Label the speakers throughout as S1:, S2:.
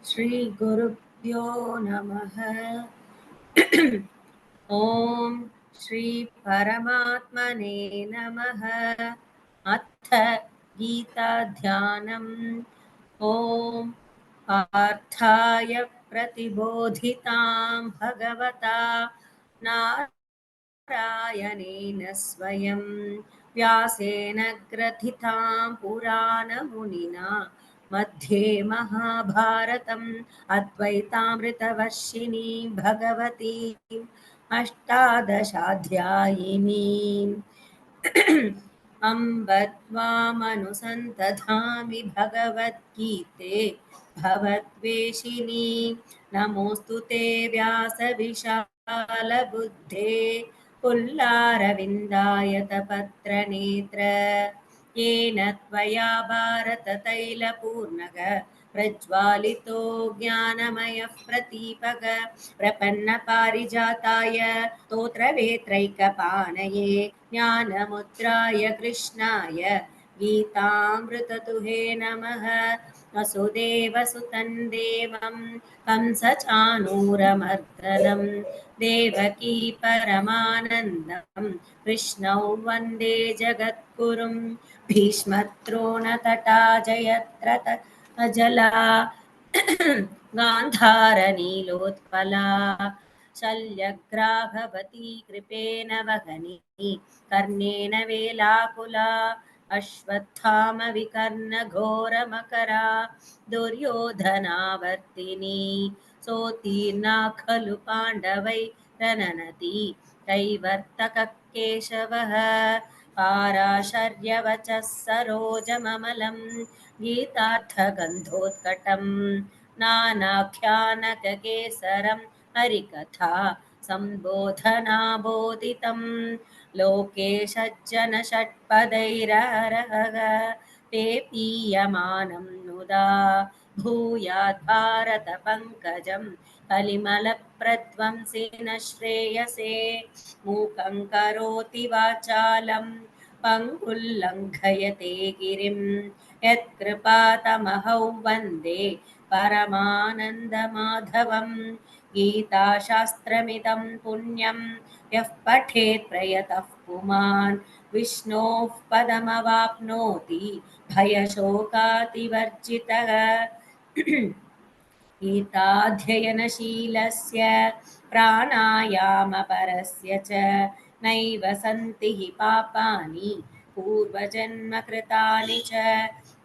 S1: श्रीगुरुभ्यो नमः। ॐ श्री परमात्मने नमः। अथ गीताध्यानम्। ॐ पार्थाय प्रतिबोधितां भगवता नारायणेन स्वयं व्यासेन ग्रथितां पुराणमुनिना मध्ये महाभारतम् अद्वैतामृतवर्षिणी भगवती अष्टादशाध्यायिनी। अम्ब त्वामनुसन्तधामि भगवद्गीते भवद्वेषिणी। नमोऽस्तु ते व्यासविशालबुद्धे पुल्लारविन्दायतपत्रनेत्र। येन त्वया भारततैलपूर्णः प्रज्वालितो ज्ञानमयः प्रदीपक प्रपन्नपारिजाताय स्तोत्रवेत्रैकपाणये ज्ञानमुद्राय कृष्णाय गीतामृततुहे नमः। वसुदेवसुतं देवं कंसचाणूरमर्दनं देवकी परमानन्दं कृष्णौ वन्दे जगद्गुरुं। भीष्मद्रोणतटा जयद्रथजला गान्धारनीलोत्पला शल्यग्राहवती कृपेण वहनी कर्णेन वेलाकुला अश्वत्थामविकर्णघोरमकरा दुर्योधनावर्तिनी सोत्तीर्णा खलु पाण्डवैरननती कैवर्तकः केशवः पाराशर्यवचः सरोजममलं गीतार्थगन्धोत्कटम् नानाख्यानककेसरं हरिकथा सम्बोधनाबोधितं लोके सज्जनषट्पदैरहरः पेपीयमानं मुदा भूयात् भारतपङ्कजं कलिमलप्रध्वंसेन श्रेयसे मूकं करोति वाचालं पङ्गुल्लङ्घयते गिरिं यत्कृपातमहौ वन्दे परमानन्दमाधवं। गीताशास्त्रमिदं पुण्यं यः पठेत् प्रयतः पुमान् विष्णोः पदमवाप्नोति भयशोकातिवर्जितः। गीताध्ययनशीलस्य प्राणायामपरस्य च नैव सन्ति हि पापानि पूर्वजन्मकृतानि च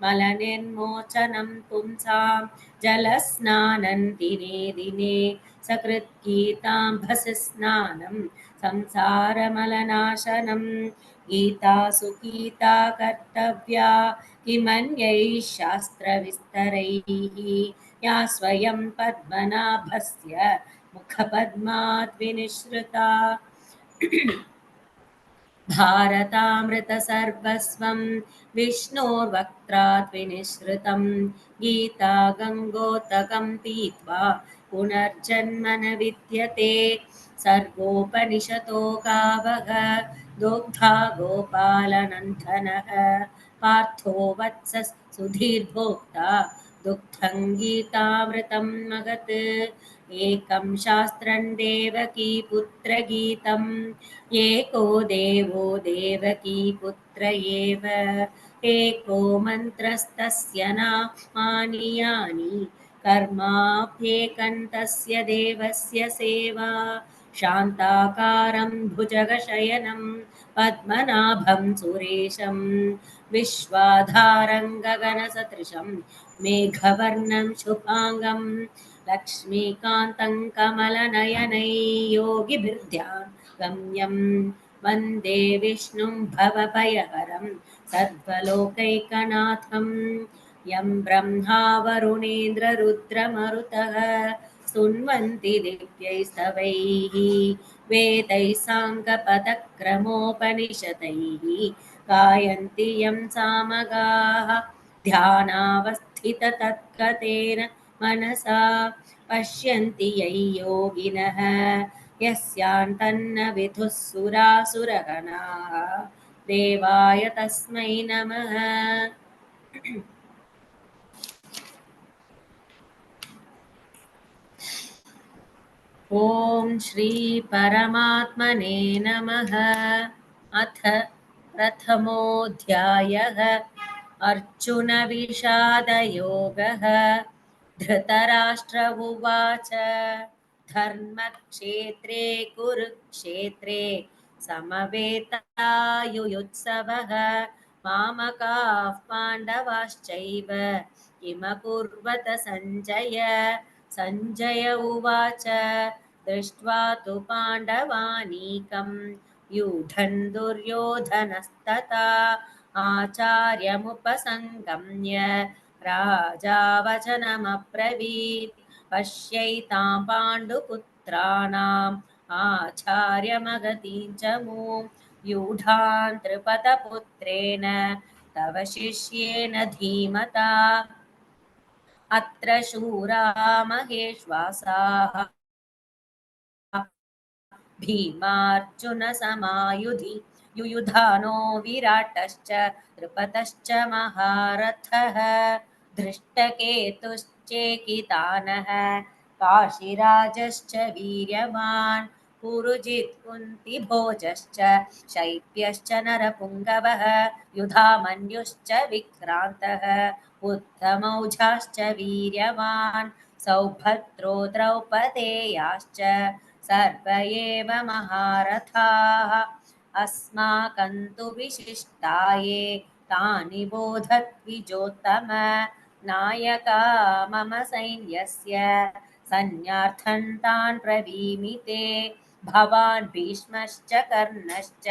S1: मलनिर्मोचनं पुंसां जलस्नानं दिने दिने सकृद्गीताम्भसि स्नानं संसारमलनाशनं। गीतासु गीता कर्तव्या किमन्यैः शास्त्रविस्तरैः या स्वयं पद्मनाभस्य मुखपद्मात् विनिसृता। भारतामृतसर्वस्वं विष्णोर्वक्त्रात् विनिसृतं गीता गङ्गोदकं पीत्वा पुनर्जन्म न विद्यते। सर्वोपनिषतो गावः दोग्धा गोपालनन्दनः पार्थो वत्सः सुधीर्भोक्ता दुग्धं गीतामृतं महत्। एकं शास्त्रं देवकी पुत्रगीतम् एको देवो देवकी पुत्र एव एको मन्त्रस्तस्य नामानि यानि कर्माप्येकन्तस्य देवस्य सेवा। शान्ताकारं भुजगशयनं पद्मनाभं सुरेशं विश्वाधारं गगनसदृशं मेघवर्णं शुभाङ्गं लक्ष्मीकान्तं कमलनयनै योगिभिर्ध्यानम् गम्यं वन्दे विष्णुं भवभयहरं सर्वलोकैकनाथं। यं ब्रह्मा वरुणेन्द्ररुद्रमरुतः स्तुन्वन्ति दिव्यैस्तवैः वेदैः साङ्गपदक्रमोपनिषदैः गायन्ति यं सामगाः ध्यानावस्थिततत्कतेन मनसा पश्यन्ति यै योगिनः यस्यान्तन्न विदुः सुरासुरगणाः। देवाय तस्मै नमः। ॐ श्री परमात्मने नमः। अथ प्रथमोऽध्यायः। अर्जुनविषादयोगः। धृतराष्ट्र उवाच धर्मक्षेत्रे कुरुक्षेत्रे समवेतायुयुत्सवः मामकाः पाण्डवाश्चैव किमकुर्वत सञ्जय। सञ्जय उवाच दृष्ट्वा तु पाण्डवानीकं व्यूढन् दुर्योधनस्तथा आचार्यमुपसङ्गम्य राजा वचनमब्रवीत् पश्यैतां पाण्डुपुत्राणाम् आचार्यमगतीं च मूं व्यूढान् त्रिपदपुत्रेण तव शिष्येन धीमता अत्र शूरा महेश्वासाः भीमार्जुनसमायुधि युयुधानो विराटश्च नृपतश्च महारथः धृष्टकेतुश्चेकितानः काशीराजश्च वीर्यवान् पुरुजित् कुन्तिभोजश्च शैब्यश्च नरपुङ्गवः युधामन्युश्च विक्रान्तः उत्तमौजाश्च वीर्यवान् सौभद्रो द्रौपदेयाश्च सर्व एव महारथाः अस्माकं तु विशिष्टाये तानि बोधद्विजोत्तम नायका मम सैन्यस्य सन्न्यार्थं तान् ब्रवीमि भवान् भीष्मश्च कर्णश्च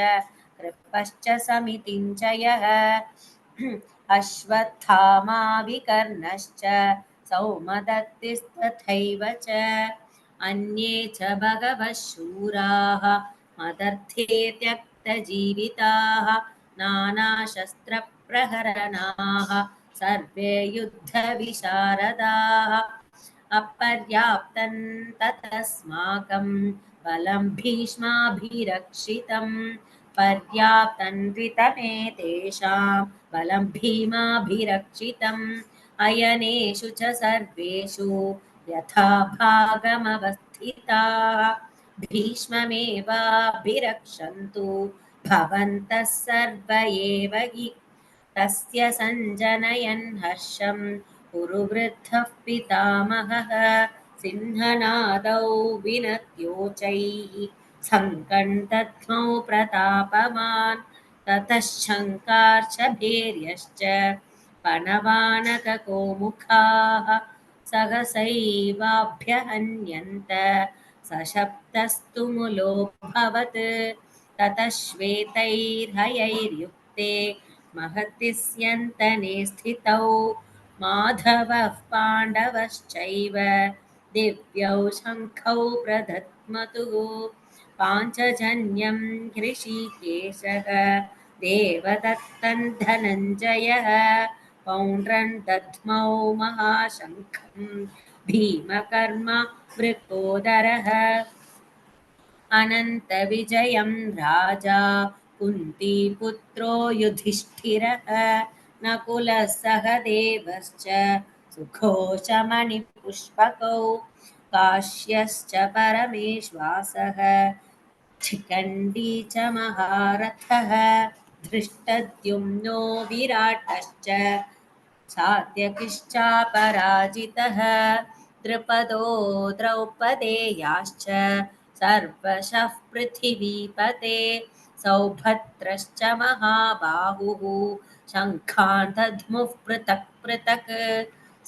S1: कृपश्च समितिं च यः अश्वत्थामा विकर्णश्च सौमदत्तिस्तथैव च अन्ये च बहवः शूराः मदर्थे त्यक्तजीविताः नानाशस्त्रप्रहरणाः सर्वे युद्धविशारदाः अपर्याप्तं ततस्माकं बलं भीष्माभिरक्षितं पर्याप्तं ऋतमेतेषां बलं भीमाभिरक्षितम् अयनेषु च सर्वेषु यथा भागमवस्थिताः भीष्ममेवाभिरक्षन्तु भवन्तः सर्व एव हि तस्य सञ्जनयन् हर्षं कुरुवृद्धः पितामहः सिंहनादौ विनद्योचैः सङ्कण्ठध्मौ प्रतापवान् ततः शङ्कार्चभेर्यश्च पणवानककोमुखाः सहसैवाभ्यहन्यन्त सशब्दस्तु मुलोऽभवत् ततः श्वेतैर्हयैर्युक्ते महति स्यन्तने स्थितौ माधवः पाण्डवश्चैव दिव्यौ शङ्खौ प्रदध्मतुः पाञ्चजन्यं हृषीकेशः देवदत्तं धनञ्जयः पौण्ड्रं दध्मौ महाशङ्खं भीमकर्मा वृकोदरः अनन्तविजयं राजा कुन्तीपुत्रो युधिष्ठिरः नकुलः सहदेवश्च सुघोषमणिपुष्पकौ काश्यश्च परमेश्वासः शिखण्डी च महारथः धृष्टद्युम्नो विराटश्च सात्यकिश्चापराजितः द्रुपदो द्रौपदेयाश्च सर्वशः पृथिवीपते सौभद्रश्च महाबाहुः शङ्खान् दध्मुः पृथक् पृथक्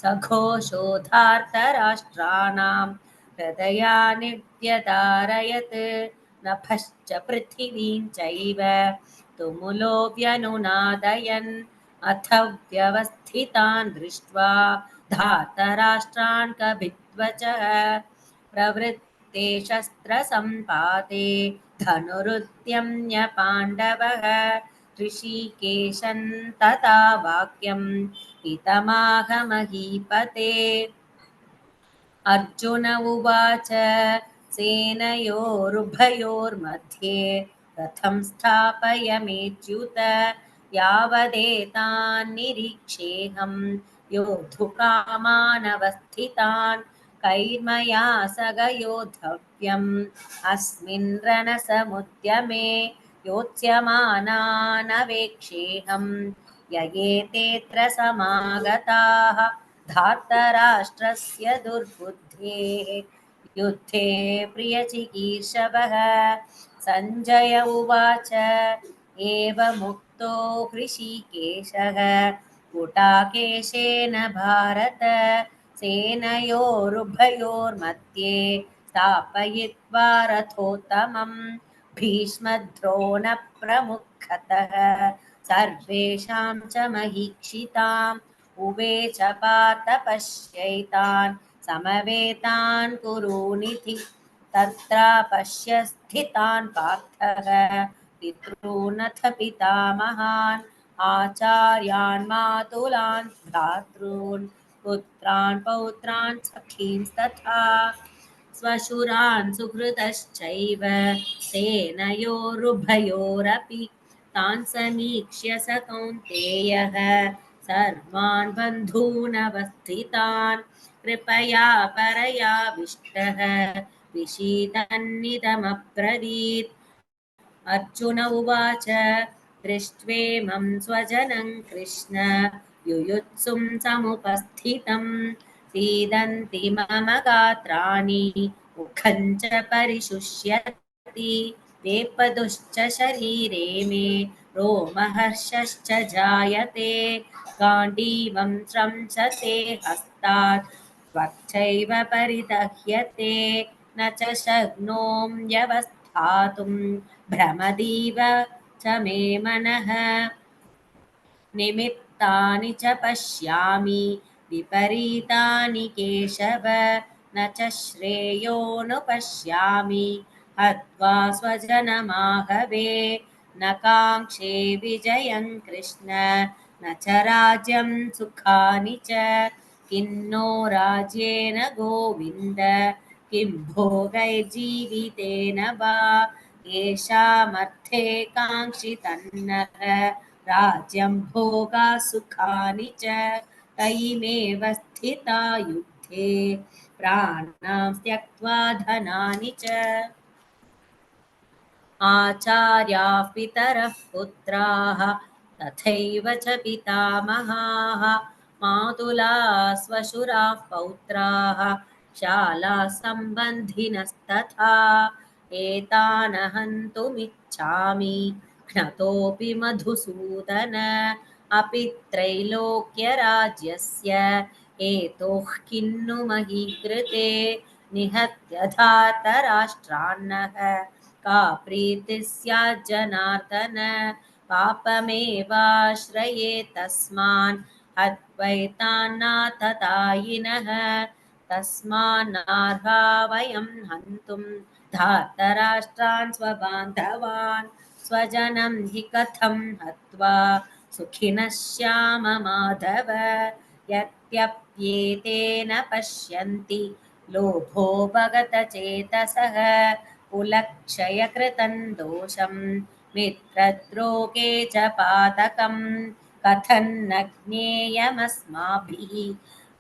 S1: सघोषोधार्तराष्ट्राणां हृदयानि व्यदारयत् नभश्च पृथिवीं चैव तुमुलो व्यनुनादयन् अथ व्यवस्थितान् दृष्ट्वा धातराष्ट्रान् कभिध्वजः प्रवृत्ते शस्त्रसम्पाते धनुरुद्यम्य पाण्डवः ऋषिकेशं तथा वाक्यं पितमाह महीपते अर्जुन उवाच सेनयोरुभयोर्मध्ये रथं स्थापयमेच्युत यावदेतान् निरीक्षेऽहं योद्धुकामानवस्थितान् कैर्मया सग योद्धव्यम् अस्मिन् रणसमुद्यमे योत्स्यमानानवेक्षेऽहम् य एतेऽत्र समागताः धार्तराष्ट्रस्य दुर्बुद्धेः युद्धे प्रियचिकीर्षवः। सञ्जय उवाच एवमुक्तो हृषीकेशः गुडाकेशेन भारत सेनयोरुभयोर्मध्ये स्थापयित्वा रथोत्तमम् भीष्मद्रोणप्रमुखतः सर्वेषां च महीक्षिताम् उवेच पार्थ पश्यैतान् समवेतान् कुरूनिति तत्र पश्य स्थितान् पार्थः पितॄनथ पितामहान् आचार्यान् मातुलान् भ्रातॄन् पुत्रान् पौत्रान् सखींस्तथा स्वशुरान् सुहृदश्चैव सेनयोरुभयोरपि तान् समीक्ष्य स कौन्तेयः सर्वान् बन्धूनवस्थितान् कृपया परयाविष्टः विषीदन्निदमब्रवीत्। अर्जुन उवाच दृष्ट्वेमं स्वजनं कृष्ण युयुत्सुं समुपस्थितं सीदन्ति मम गात्राणि मुखं च परिशुष्यति वेपदुश्च शरीरे मे रोमहर्षश्च जायते गाण्डीवं स्रंसते हस्तात् त्वच्चैव परिदह्यते न च शक्नोम्यवस्थातुं भ्रमदीव च मे मनः निमित्तानि च पश्यामि विपरीतानि केशव न च श्रेयोनुपश्यामि हत्वा स्वजनमाहवे न काङ्क्षे विजयं कृष्ण न च राज्यं सुखानि च किन्नो राज्येन गोविन्द किं भोगैर्जीवितेन वा येषामर्थे काङ्क्षितन्नः राज्यं भोगा सुखानि च तैमेव स्थिता युद्धे प्राणां त्यक्त्वा धनानि च आचार्याः पितरः पुत्राः तथैव च पितामहाः मातुलाः स्वशुराः पौत्राः शालाः सम्बन्धिनस्तथा एतान् हन्तुमिच्छामि घ्नतोऽपि मधुसूदन अपि त्रैलोक्यराज्यस्य हेतोः किन्नु मही कृते निहत्य धार्तराष्ट्रान्नः का प्रीतिः स्यात् जनार्दन पापमेवाश्रये तस्मान् हत्वैतान्नाथतायिनः तस्मान्नार्हा वयं हन्तुं धार्तराष्ट्रान् स्वबान्धवान् स्वजनं हि कथं हत्वा सुखिनः श्याम माधव यद्यप्येतेन पश्यन्ति लोभोपगतचेतसः कुलक्षयकृतं दोषं मित्रद्रोगे च पातकं कथन्न ज्ञेयमस्माभिः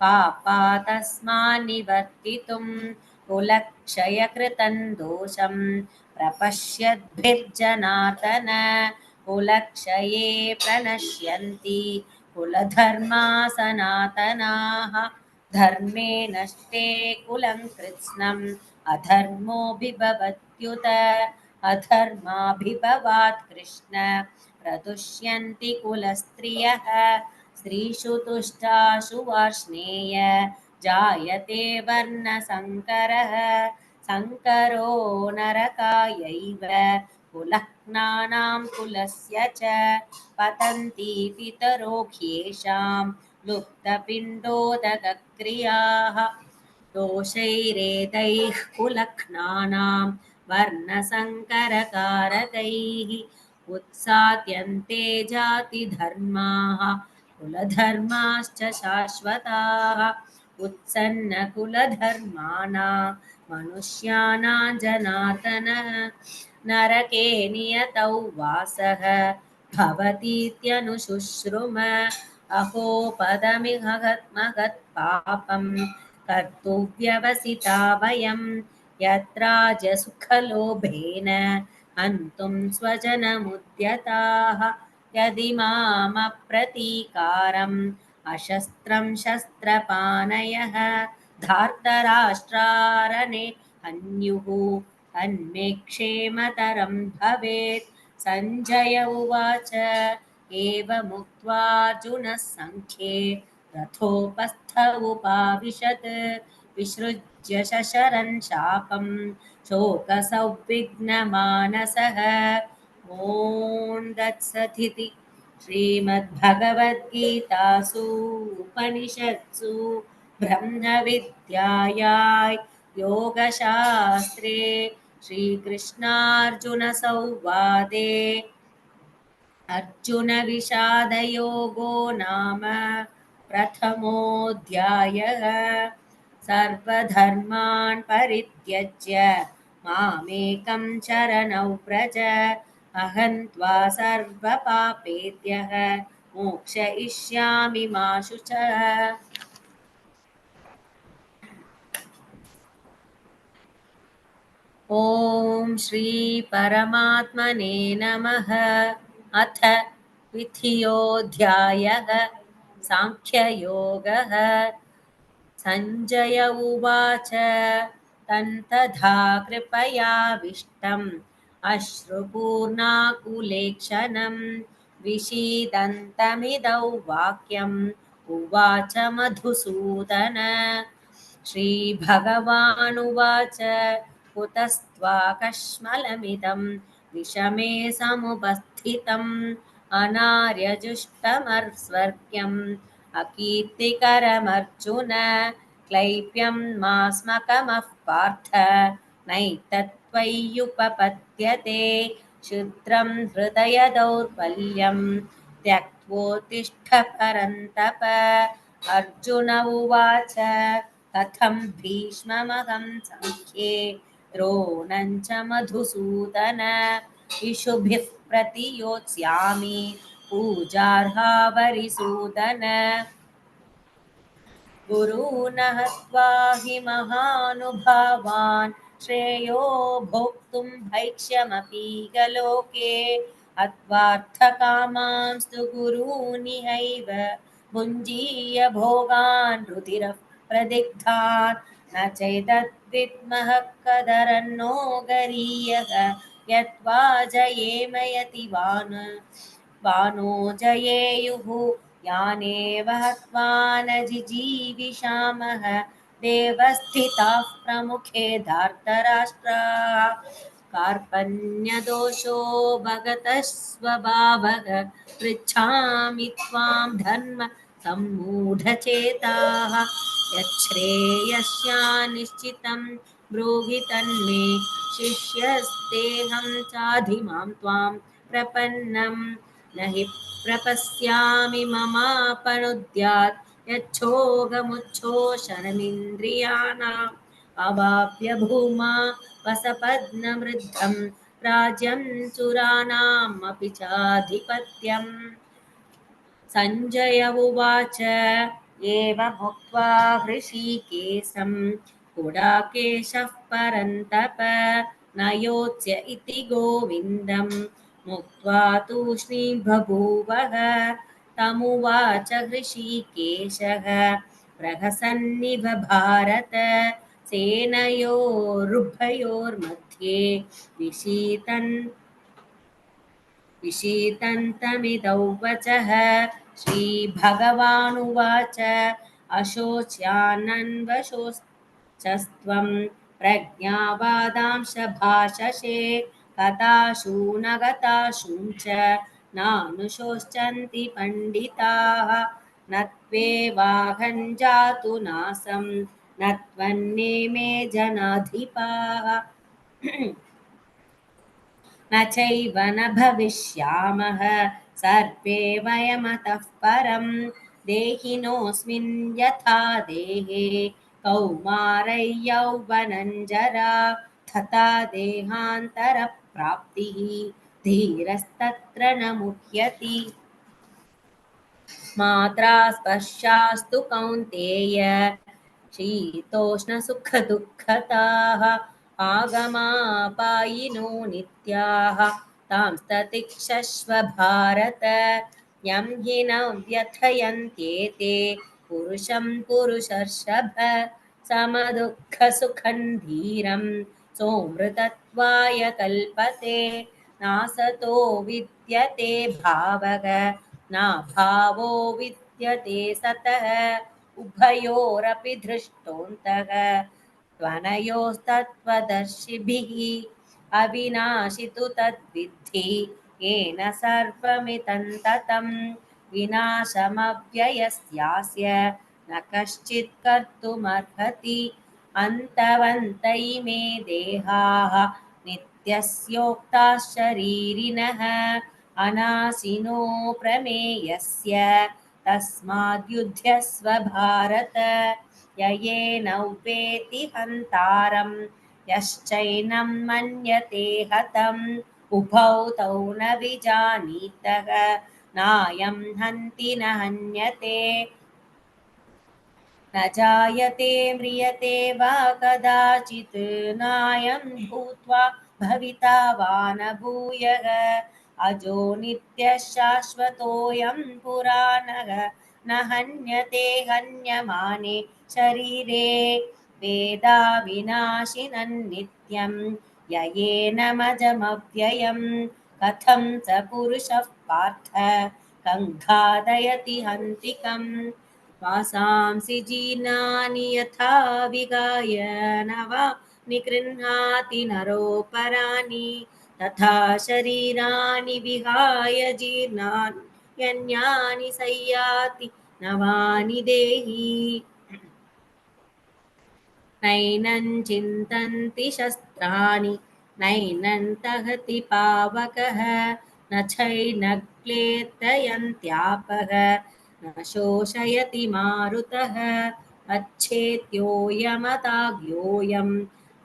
S1: पापातस्मान्निवर्तितुं कुलक्षयकृतं दोषं प्रपश्यद्भिर्जनार्दन कुलक्षये प्रणश्यन्ति कुलधर्मा सनातनाः धर्मे नष्टे कुलं कृत्स्नम् अधर्मोऽभिभवत्युत अधर्माभिभवात् कृष्ण प्रदुष्यन्ति कुलस्त्रियः स्त्रीषु तुष्टाशु वार्ष्णेय जायते वर्णसङ्करः सङ्करो नरकायैव कुलह्नानां कुलस्य च पतन्ति पितरो ह्येषां लुप्तपिण्डोदकक्रियाः दोषैरेतैः कुलघ्नानां वर्णसङ्करकारकैः उत्साद्यन्ते जातिधर्माः कुलधर्माश्च शाश्वताः उत्सन्नकुलधर्माणां मनुष्याणां जनार्दनः नरके नियतौ वासः भवतीत्यनुशुश्रुम अहो पदमिह महत्पापम् कर्तुव्यवसिता वयं यत्राजसुखलोभेन हन्तुं स्वजनमुद्यताः यदि मामप्रतीकारम् अशस्त्रं शस्त्रपाणयः धार्तराष्ट्रारणे हन्युः तन्मे क्षेमतरं भवेत् सञ्जय उवाच एवमुक्त्वार्जुनः सङ्ख्ये रथोपस्थ उपाविशत् विसृज्य शशरन् शापं शोकसौविघ्नमानसः ॐ तत्सदिति श्रीमद्भगवद्गीतासु उपनिषत्सु ब्रह्मविद्यायां योगशास्त्रे श्रीकृष्णार्जुनसंवादे अर्जुनविषादयोगो नाम प्रथमोऽध्यायः सर्वधर्मान् परित्यज्य मामेकं शरणौ व्रज अहं त्वा सर्वपापेभ्यः मोक्षयिष्यामि मा शुचः। ॐ श्री परमात्मने नमः। अथ द्वितीयोऽध्यायः सांख्ययोगः। सञ्जय उवाच तन्तधा कृपयाविष्टम् अश्रुपूर्णाकुलेक्षणं विषीदन्तमिदौ वाक्यम् उवाच मधुसूदन। श्रीभगवानुवाच कुतस्त्वाकश्मलमिदं विषमे समुपस्थितम् अनार्यजुष्टमर्स्वर्ग्यम् अकीर्तिकरमर्जुन क्लैप्यं मास्मकमः पार्थ नैतत्त्वय्युपपद्यते क्षुद्रं हृदय दौर्बल्यं त्यक्त्वोत्तिष्ठ परन्तप। अर्जुन उवाच कथं भीष्ममहं संख्ये द्रोणं च मधुसूदन इषुभिः प्रतियोत्स्यामि पूजार्हा वरिसूदन। गुरून् हत्वा हि महानुभावान् श्रेयो भोक्तुं भैक्ष्यमपीह लोके हत्वार्थकामांस्तु गुरूनिहैव भुञ्जीय भोगान् रुधिरः प्रदिग्धान् न चैतद्विद्मः कदरन्नो गरीयः यत्त्वा जयेम यति वानो जयेयुः यानेव हत्वा न जिजीविषामः देवस्थिताः प्रमुखे धार्तराष्ट्राः कार्पण्यदोषो भगतः स्वभावः पृच्छामि त्वां धर्म सम्मूढचेताः यच्छ्रेयस्यानिश्चितं ब्रूहि तन्मे शिष्यस्तेऽहं चाधिमां त्वां प्रपन्नम् न हि प्रपश्यामि ममापनुद्यात् यच्छोगमुच्छोषणमिन्द्रियाणाम् अवाप्य भूमा वसपत्नमृद्धं राज्यं सुराणाम् अपि चाधिपत्यम्। सञ्जय उवाच एवमुक्त्वा हृषीकेशं गुडाकेशः परन्तप न योत्स्य इति गोविन्दं मुक्त्वा तूष्णीं बभूवः तमुवाच हृषीकेशः प्रहसन्निव भारत सेनयोरुभयोर्मध्ये विषीदन्तमिदौ वचः। श्रीभगवानुवाच अशोच्यानन्वशोचस्त्वं प्रज्ञावादांश भाषसे गताशू न गताशूं च नानुशोचन्ति पण्डिताः न त्वेवाहं नासं न त्वन्नेमे जनाधिपाः न चैव न भविष्यामः सर्वे वयमतः परं देहिनोऽस्मिन् यथा देहे कौमारै यौवनञ्जरा तथा देहान्तरप्राप्तिः धीरस्तत्र न मुह्यति मात्रा स्पर्शास्तु कौन्तेय शीतोष्णसुखदुःखताः आगमापायिनो नित्याः तां ततिक्षस्व भारत यं हि न व्यथयन्त्येते पुरुषं पुरुषर्षभ समदुःखसुखं धीरं सोमृतत्वाय कल्पते नासतो विद्यते भावग नाभावो विद्यते सतः उभयोरपि दृष्टोऽन्तः त्वनयोस्तत्त्वदर्शिभिः अविनाशि तु तद्विद्धि येन सर्वमिदं ततं विनाशमव्ययस्यास्य न कश्चित् कर्तुमर्हति अन्तवन्त इमे देहाः नित्यस्योक्ताः शरीरिणः अनाशिनो प्रमेयस्य तस्माद्युध्यस्व भारत ययेनौ वेति हन्तारं यश्चैनं मन्यते हतम् उभौ तौ न विजानीतः नायं हन्ति न हन्यते न जायते म्रियते वा कदाचित् नायं भूत्वा भविता वा न भूयः अजो नित्यः शाश्वतोऽयं पुराणः न हन्यते हन्यमाने शरीरे वेदा विनाशिनं नित्यं ययेनमजमव्ययं कथं स पुरुषः पार्थ कङ्घादयति हन्तिकम् वासांसि जीर्णानि यथा विगाय न वा निगृह्णाति नरोपराणि तथा शरीराणि विहाय जीर्णानि यन्यानि संयाति नवानि देहि नैनं चिन्तन्ति शस्त्राणि नैनं दहति पावकः न चैनक्लेदयन्त्यापः न शोषयति मारुतः अच्छेद्योऽयमदाग्योऽयम्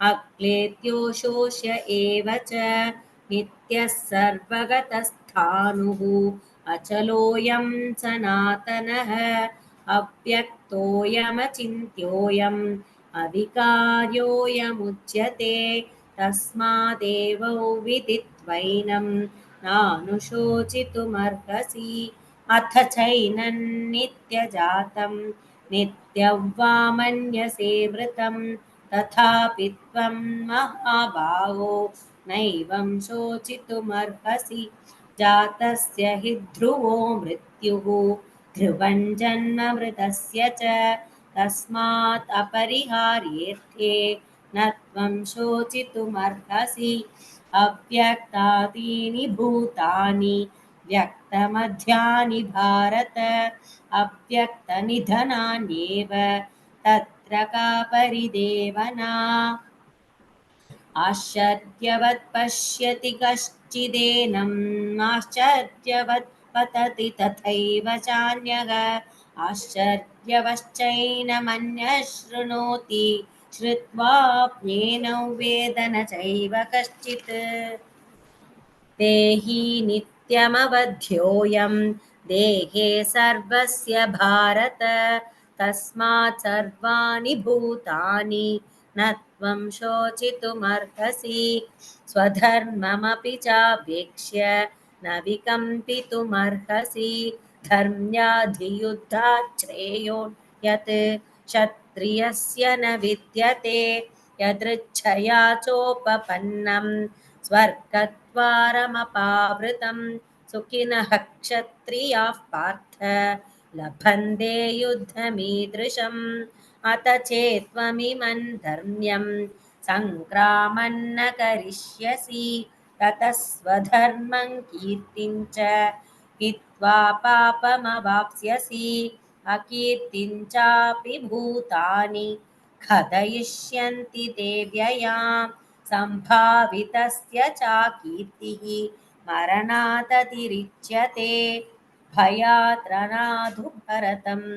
S1: अक्लेद्यो शोष्य एव च नित्यः सर्वगतस्थाणुः अचलोऽयं सनातनः अव्यक्तोऽयमचिन्त्योऽयम् अविकार्योऽयमुच्यते तस्मादेवौ विदित्वैनं नानुशोचितुमर्हसि अथ चैनं नित्यजातं नित्यं वा मन्यसे मृतं तथापि त्वं महाबाहो नैवं शोचितुमर्हसि जातस्य हि ध्रुवो मृत्युः ध्रुवं जन्म मृतस्य च तस्मात् अपरिहार्येऽर्थे न त्वं शोचितुमर्हसि अव्यक्तादीनि भूतानि व्यक्तमध्यानि भारत अव्यक्तनिधनान्येव तत्र का परिदेवना आश्चर्यवत् पश्यति कश्चिदेनम् आश्चर्यवत् पतति तथैव चान्यः आश्चर्यवश्चैनमन्यः शृणोति श्रुत्वाप्येनौ वेद न चैव कश्चित् देहि नित्यमवध्योऽयं देहे सर्वस्य भारत तस्मात् सर्वाणि भूतानि न त्वं शोचितुमर्हसि स्वधर्ममपि चावेक्ष्य न विकम्पितुमर्हसि धर्म्याधियुद्धात् श्रेयो यत् क्षत्रियस्य न विद्यते यदृच्छया चोपपन्नं स्वर्गद्वारमपावृतं सुखिनः क्षत्रियाः पार्थ लभन्ते युद्धमीदृशम् अथ चेत्त्वमिमं धर्म्यं सङ्ग्रामन्न करिष्यसि ततः स्वधर्मं कीर्तिं च हित्वा पापमवाप्स्यसि अकीर्तिं चापि भूतानि कथयिष्यन्ति ते व्ययाम् सम्भावितस्य चाकीर्तिः मरणादतिरिच्यते भयात् रणादु भरतम्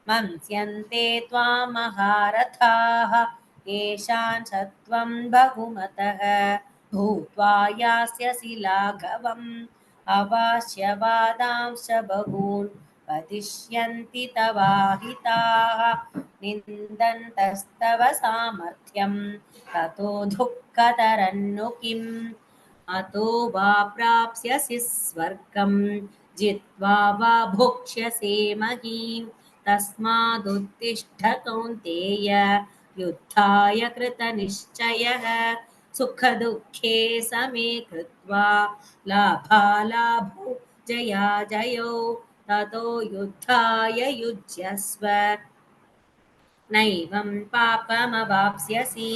S1: मंस्यन्ते त्वां महारथाः येषां सत्त्वं बहुमतः भूत्वा यास्यसि लाघवम् अवास्यवादांश्च बहून् वदिष्यन्ति तवाहिताः निन्दन्तस्तव सामर्थ्यं ततो दुःखतरन्नु किम् अतो वा प्राप्स्यसि स्वर्गं जित्वा वा भोक्ष्यसे महीम् तस्मादुत्तिष्ठ कौन्तेय युद्धाय कृतनिश्चयः सुखदुःखे समे कृत्वा लाभालाभौ जयाजयौ ततो युद्धाय युज्यस्व नैवं पापमवाप्स्यसि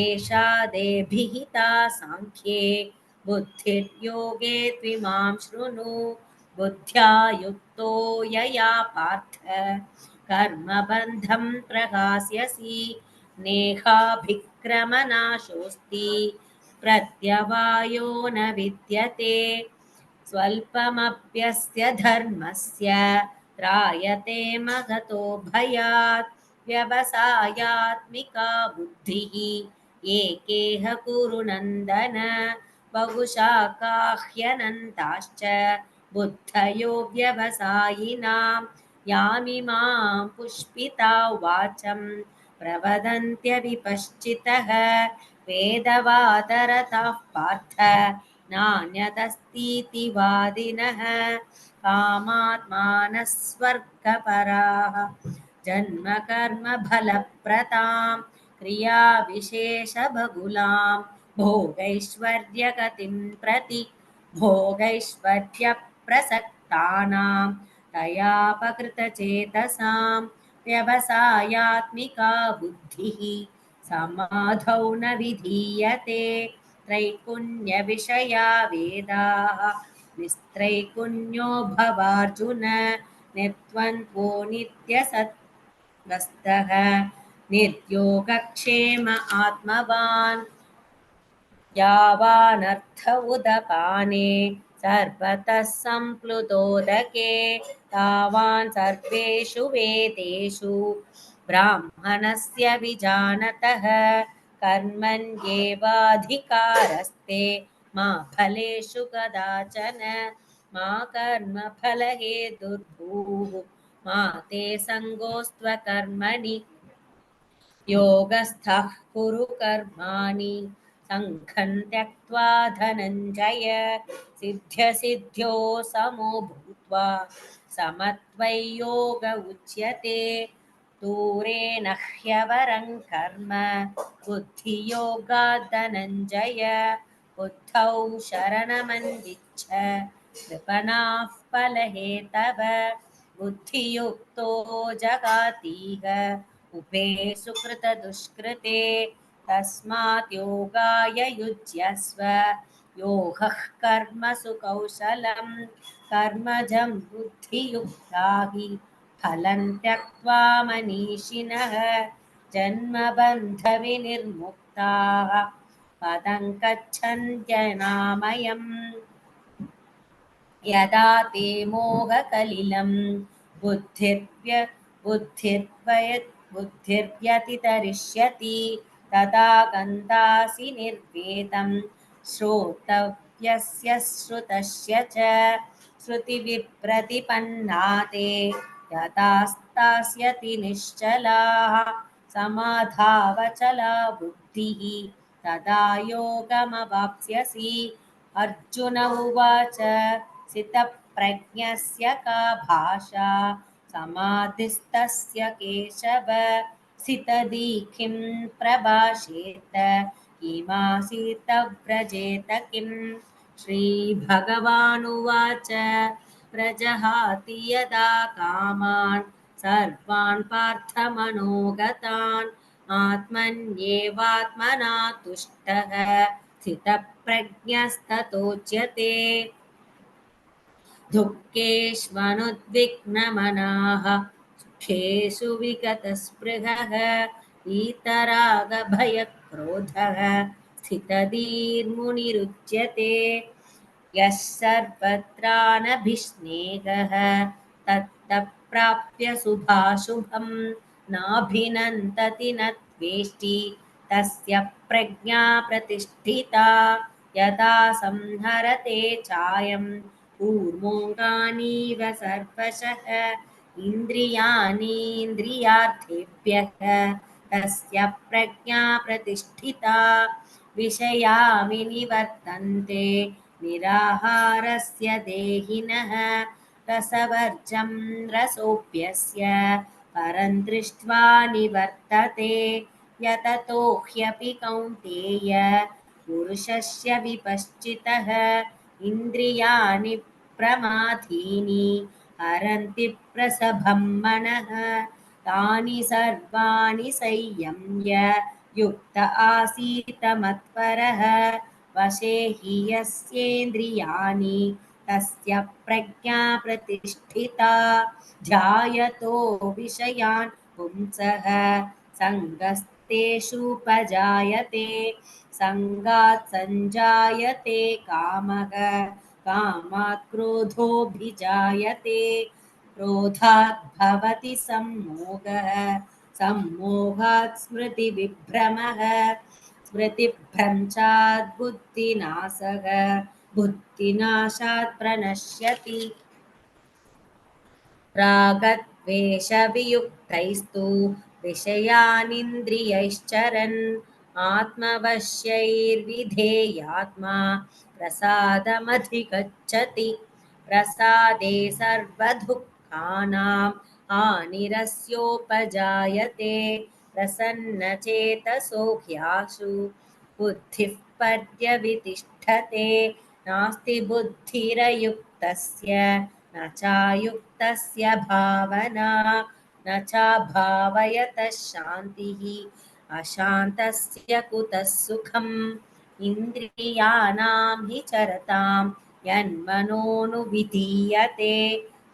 S1: एषा देभिहिता साङ्ख्ये बुद्धिर्योगे त्विमां शृणु बुद्ध्या युक्तो यया पार्थ कर्मबन्धं प्रहास्यसि नेहाभिक्रमनाशोऽस्ति प्रत्यवायो न विद्यते स्वल्पमप्यस्य धर्मस्य त्रायते महतो भयात् व्यवसायात्मिका बुद्धिः एकेह कुरु नन्दन बहुशाकाह्यनन्ताश्च बुद्धयो व्यवसायिनां यामिमां पुष्पिता वाचं प्रवदन्त्यविपश्चितः वेदवादरताः पार्थ नान्यदस्तीति वादिनः कामात्मानः स्वर्गपराः जन्मकर्मफलप्रदां क्रियाविशेषबहुलां भोगैश्वर्यगतिं प्रति भोगैश्वर्यप्रसक्तानां तयापकृतचेतसां व्यवसायात्मिका बुद्धिः समाधौ न विधीयते त्रैगुण्यविषया वेदाः निस्त्रैगुण्यो भवार्जुन निर्द्वन्द्वो नित्यसत्त्वस्तः निर्योगक्षेम आत्मवान् यावानर्थ उदपाने सर्वतः सम्प्लुतोदके तावान् सर्वेषु वेदेषु ब्राह्मणस्य विजानतः कर्मण्येवाधिकारस्ते मा फलेषु कदाचन मा कर्मफलहेतुर्भूः मा ते सङ्गोऽस्त्वकर्मणि योगस्थः कुरु कर्माणि सङ्घं त्यक्त्वा धनञ्जय सिद्ध्यसिद्ध्यो समो भूत्वा समत्वयोग उच्यते दूरेण ह्यवरं कर्म बुद्धियोगात् धनञ्जय बुद्धौ शरणमन्विच्छ कृपणाः फलहेतव बुद्धियुक्तो जगातीह उभे सुकृतदुष्कृते तस्मात् योगाय युज्यस्व योगः कर्मसु कौशलं कर्मजं बुद्धियुक्ता हि फलं त्यक्त्वा मनीषिणः जन्मबन्धविनिर्मुक्ताः पदं गच्छन्त्यनामयम् यदा ते मोहकलिलं बुद्धिर्व्यतितरिष्यति तदा गन्तासि निर्वेदं श्रोतव्यस्य श्रुतस्य च श्रुतिविप्रतिपन्ना ते यदा स्थास्यति निश्चलाः समाधावचला बुद्धिः तदा योगमवाप्स्यसि अर्जुन उवाच स्थितप्रज्ञस्य का भाषा समाधिस्तस्य केशव स्थितदीखिं प्रभाषेत किमासीत व्रजेत किम् श्रीभगवानुवाच प्रजहाति यदा कामान् सर्वान् पार्थमनोगतान् आत्मन्येवात्मना तुष्टः स्थितप्रज्ञस्ततोच्यते दुःखेष्वनुद्विग्नमनाः सुखेषु विगतस्पृहः वीतरागभयक्रोधः स्थितधीर्मुनिरुच्यते यः सर्वत्रानभिस्नेहः तत्तः शुभाशुभं नाभिनन्दति न द्वेष्टि तस्य प्रज्ञा प्रतिष्ठिता यदा संहरते चायं कूर्मोऽङ्गानीव सर्वशः इन्द्रियाणीन्द्रियार्थेभ्यः तस्य प्रज्ञा प्रतिष्ठिता विषयामि निवर्तन्ते निराहारस्य देहिनः रसवर्जं रसोऽप्यस्य परं दृष्ट्वा निवर्तते यततो ह्यपि कौन्तेय पुरुषस्य विपश्चितः इन्द्रियाणि प्रमाथीनि हरन्ति प्रसभं मनः तानि सर्वाणि संयम्य युक्त आसीत मत्परः वशे हि यस्येन्द्रियाणि तस्य प्रज्ञा प्रतिष्ठिता ध्यायतो विषयान् पुंसः सङ्गस्तेषुपजायते सङ्गात् सञ्जायते कामः कामात् क्रोधोऽभिजायते क्रोधात् भवति सम्मोहः सम्मोहात् स्मृतिविभ्रमः स्मृतिभ्रंशात् बुद्धिनाशः बुद्धिनाशात् प्रणश्यति रागद्वेषवियुक्तैस्तु विषयानिन्द्रियैश्चरन् आत्मवश्यैर्विधेयात्मा प्रसादमधिगच्छति प्रसादे सर्वदुःखानां हानिरस्योपजायते प्रसन्नचेतसो ह्याशु बुद्धिः पर्यवितिष्ठते नास्ति बुद्धिरयुक्तस्य न चायुक्तस्य भावना न चाभावयतः शान्तिः अशान्तस्य कुतः सुखम् इन्द्रियाणां हि चरतां यन्मनोनुविधीयते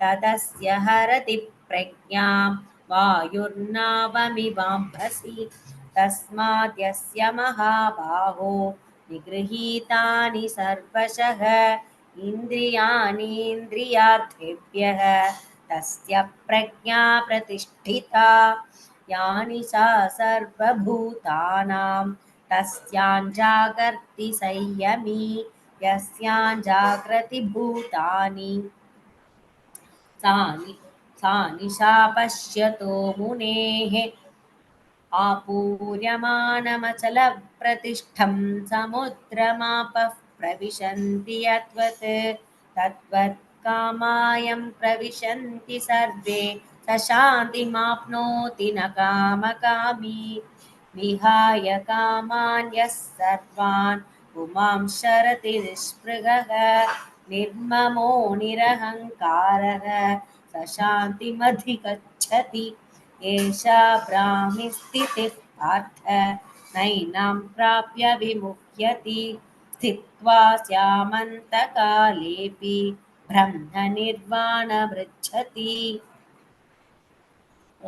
S1: तदस्य हरति प्रज्ञां वायुर्नावमिवाम्भसि तस्माद् यस्य महाबाहो निगृहीतानि सर्वशः इन्द्रियाणीन्द्रियार्थेभ्यः तस्य प्रज्ञा प्रतिष्ठिता यानि सा सर्वभूतानां तस्यां जागर्ति संयमी यस्यां जाग्रति भूतानि तानि तानि सा पश्यतो मुनेः आपूर्यमानमचलप्रतिष्ठं समुद्रमापः प्रविशन्ति यद्वत् तद्वत् कामायं प्रविशन्ति सर्वे स शान्तिमाप्नोति न कामकामी विहाय कामान् यः सर्वान् पुमांशरति निःस्पृहः निर्ममो निरहङ्कारः स शान्तिमधिगच्छति एषा ब्राह्मी स्थितिः पार्थ नैनां प्राप्य विमुह्यति स्थित्वा स्यामन्तकालेऽपि ब्रह्मनिर्वाणमृच्छति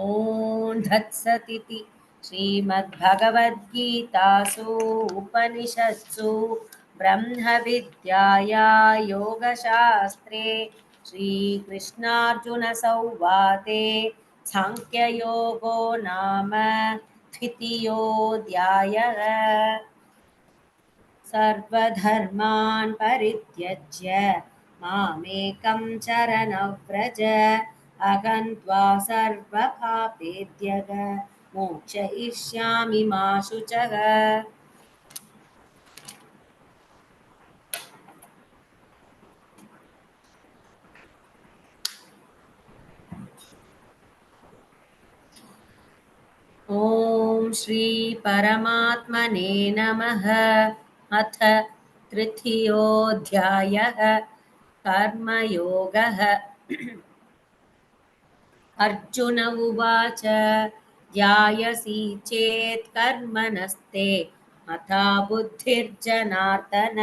S1: ॐ धत्सदिति श्रीमद्भगवद्गीतासु उपनिषत्सु ब्रह्मविद्याया योगशास्त्रे श्रीकृष्णार्जुनसंवादे साङ्ख्ययोगो नाम द्वितीयोऽध्यायः सर्वधर्मान् परित्यज्य मामेकं शरणं व्रज अहं त्वा सर्वपापेभ्यः मोक्षयिष्यामि मा शुचः ॐ श्री परमात्मने नमः अथ तृतीयोऽध्यायः कर्मयोगः अर्जुन उवाच ध्यायसि चेत् कर्मणस्ते मता बुद्धिर्जनार्दन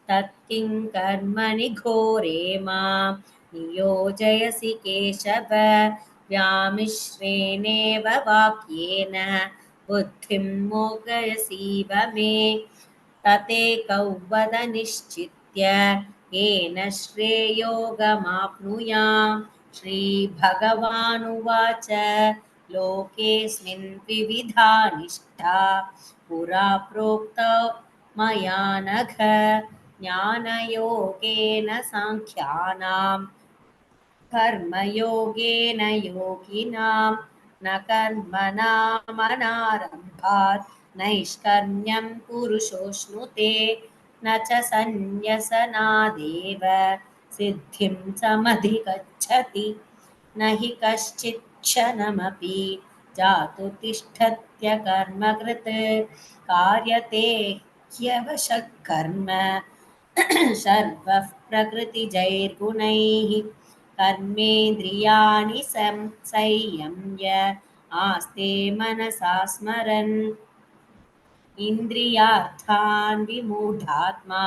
S1: तत्किं कर्मणि घोरे मां नियोजयसि केशव व्यामिश्रेणेव वाक्येन बुद्धिं मोहयसीव मे ततेकौ वद निश्चित्य येन श्रेयोगमाप्नुयाम् श्रीभगवानुवाच लोकेऽस्मिन् विविधा निष्ठा पुरा प्रोक्ता मया नघ ज्ञानयोगेन साङ्ख्यानां कर्मयोगेन योगिनां न कर्मणामनारम्भात् नैष्कर्म्यं पुरुषोऽश्नुते न च सन्न्यसनादेव सिद्धिं समधिगच्छति न हि कश्चित् क्षणमपि जातु तिष्ठत्य कर्मकृत् कार्यते ह्यवशः कर्म सर्वः प्रकृतिजैर्गुणैः कर्मेन्द्रियाणि संयम्य आस्ते मनसा स्मरन् इन्द्रियार्थान् विमूढात्मा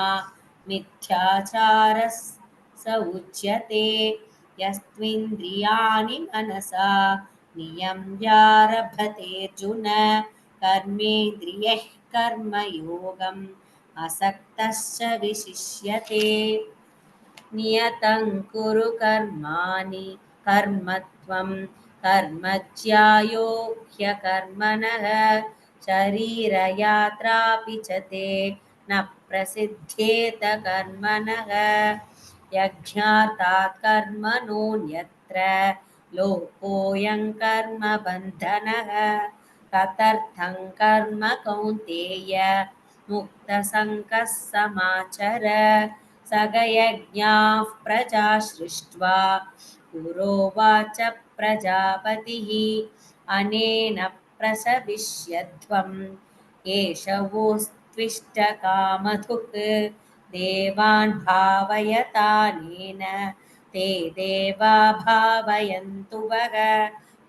S1: मिथ्याचारः स उच्यते यस्त्विन्द्रियाणि मनसा नियम्यारभतेऽर्जुन कर्मेन्द्रियैः कर्मयोगम् असक्तश्च विशिष्यते नियतं कुरु कर्माणि कर्म त्वं कर्म ज्यायो ह्यकर्मणः शरीरयात्रापि च ते न प्रसिद्ध्येत कर्मणः यज्ञार्थात् कर्मणोऽन्यत्र लोकोऽयं कर्मबन्धनः तदर्थं कर्म कौन्तेय मुक्तसङ्गः समाचर सगयज्ञाः प्रजा सृष्ट्वा पुरोवाच प्रजापतिः अनेन प्रसविष्यध्वम् एष वोस्त्विष्टकामधुक् देवान् भावयतानेन ते देवा भावयन्तु वः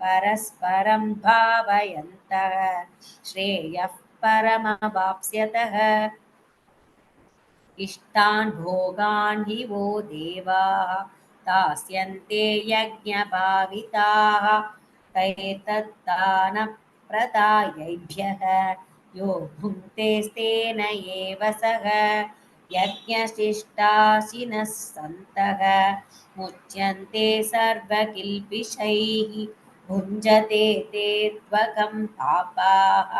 S1: परस्परं भावयन्तः श्रेयः परमवाप्स्यतः इष्टान् भोगान् हि वो देवाः दास्यन्ते यज्ञभाविताः तैर्दत्तानप्रदायैभ्यः यो भुङ्क्तेस्तेन एव सः यज्ञशिष्टाशिनः सन्तः मुच्यन्ते सर्वकिल्बिषैः भुञ्जते ते त्वकं पापाः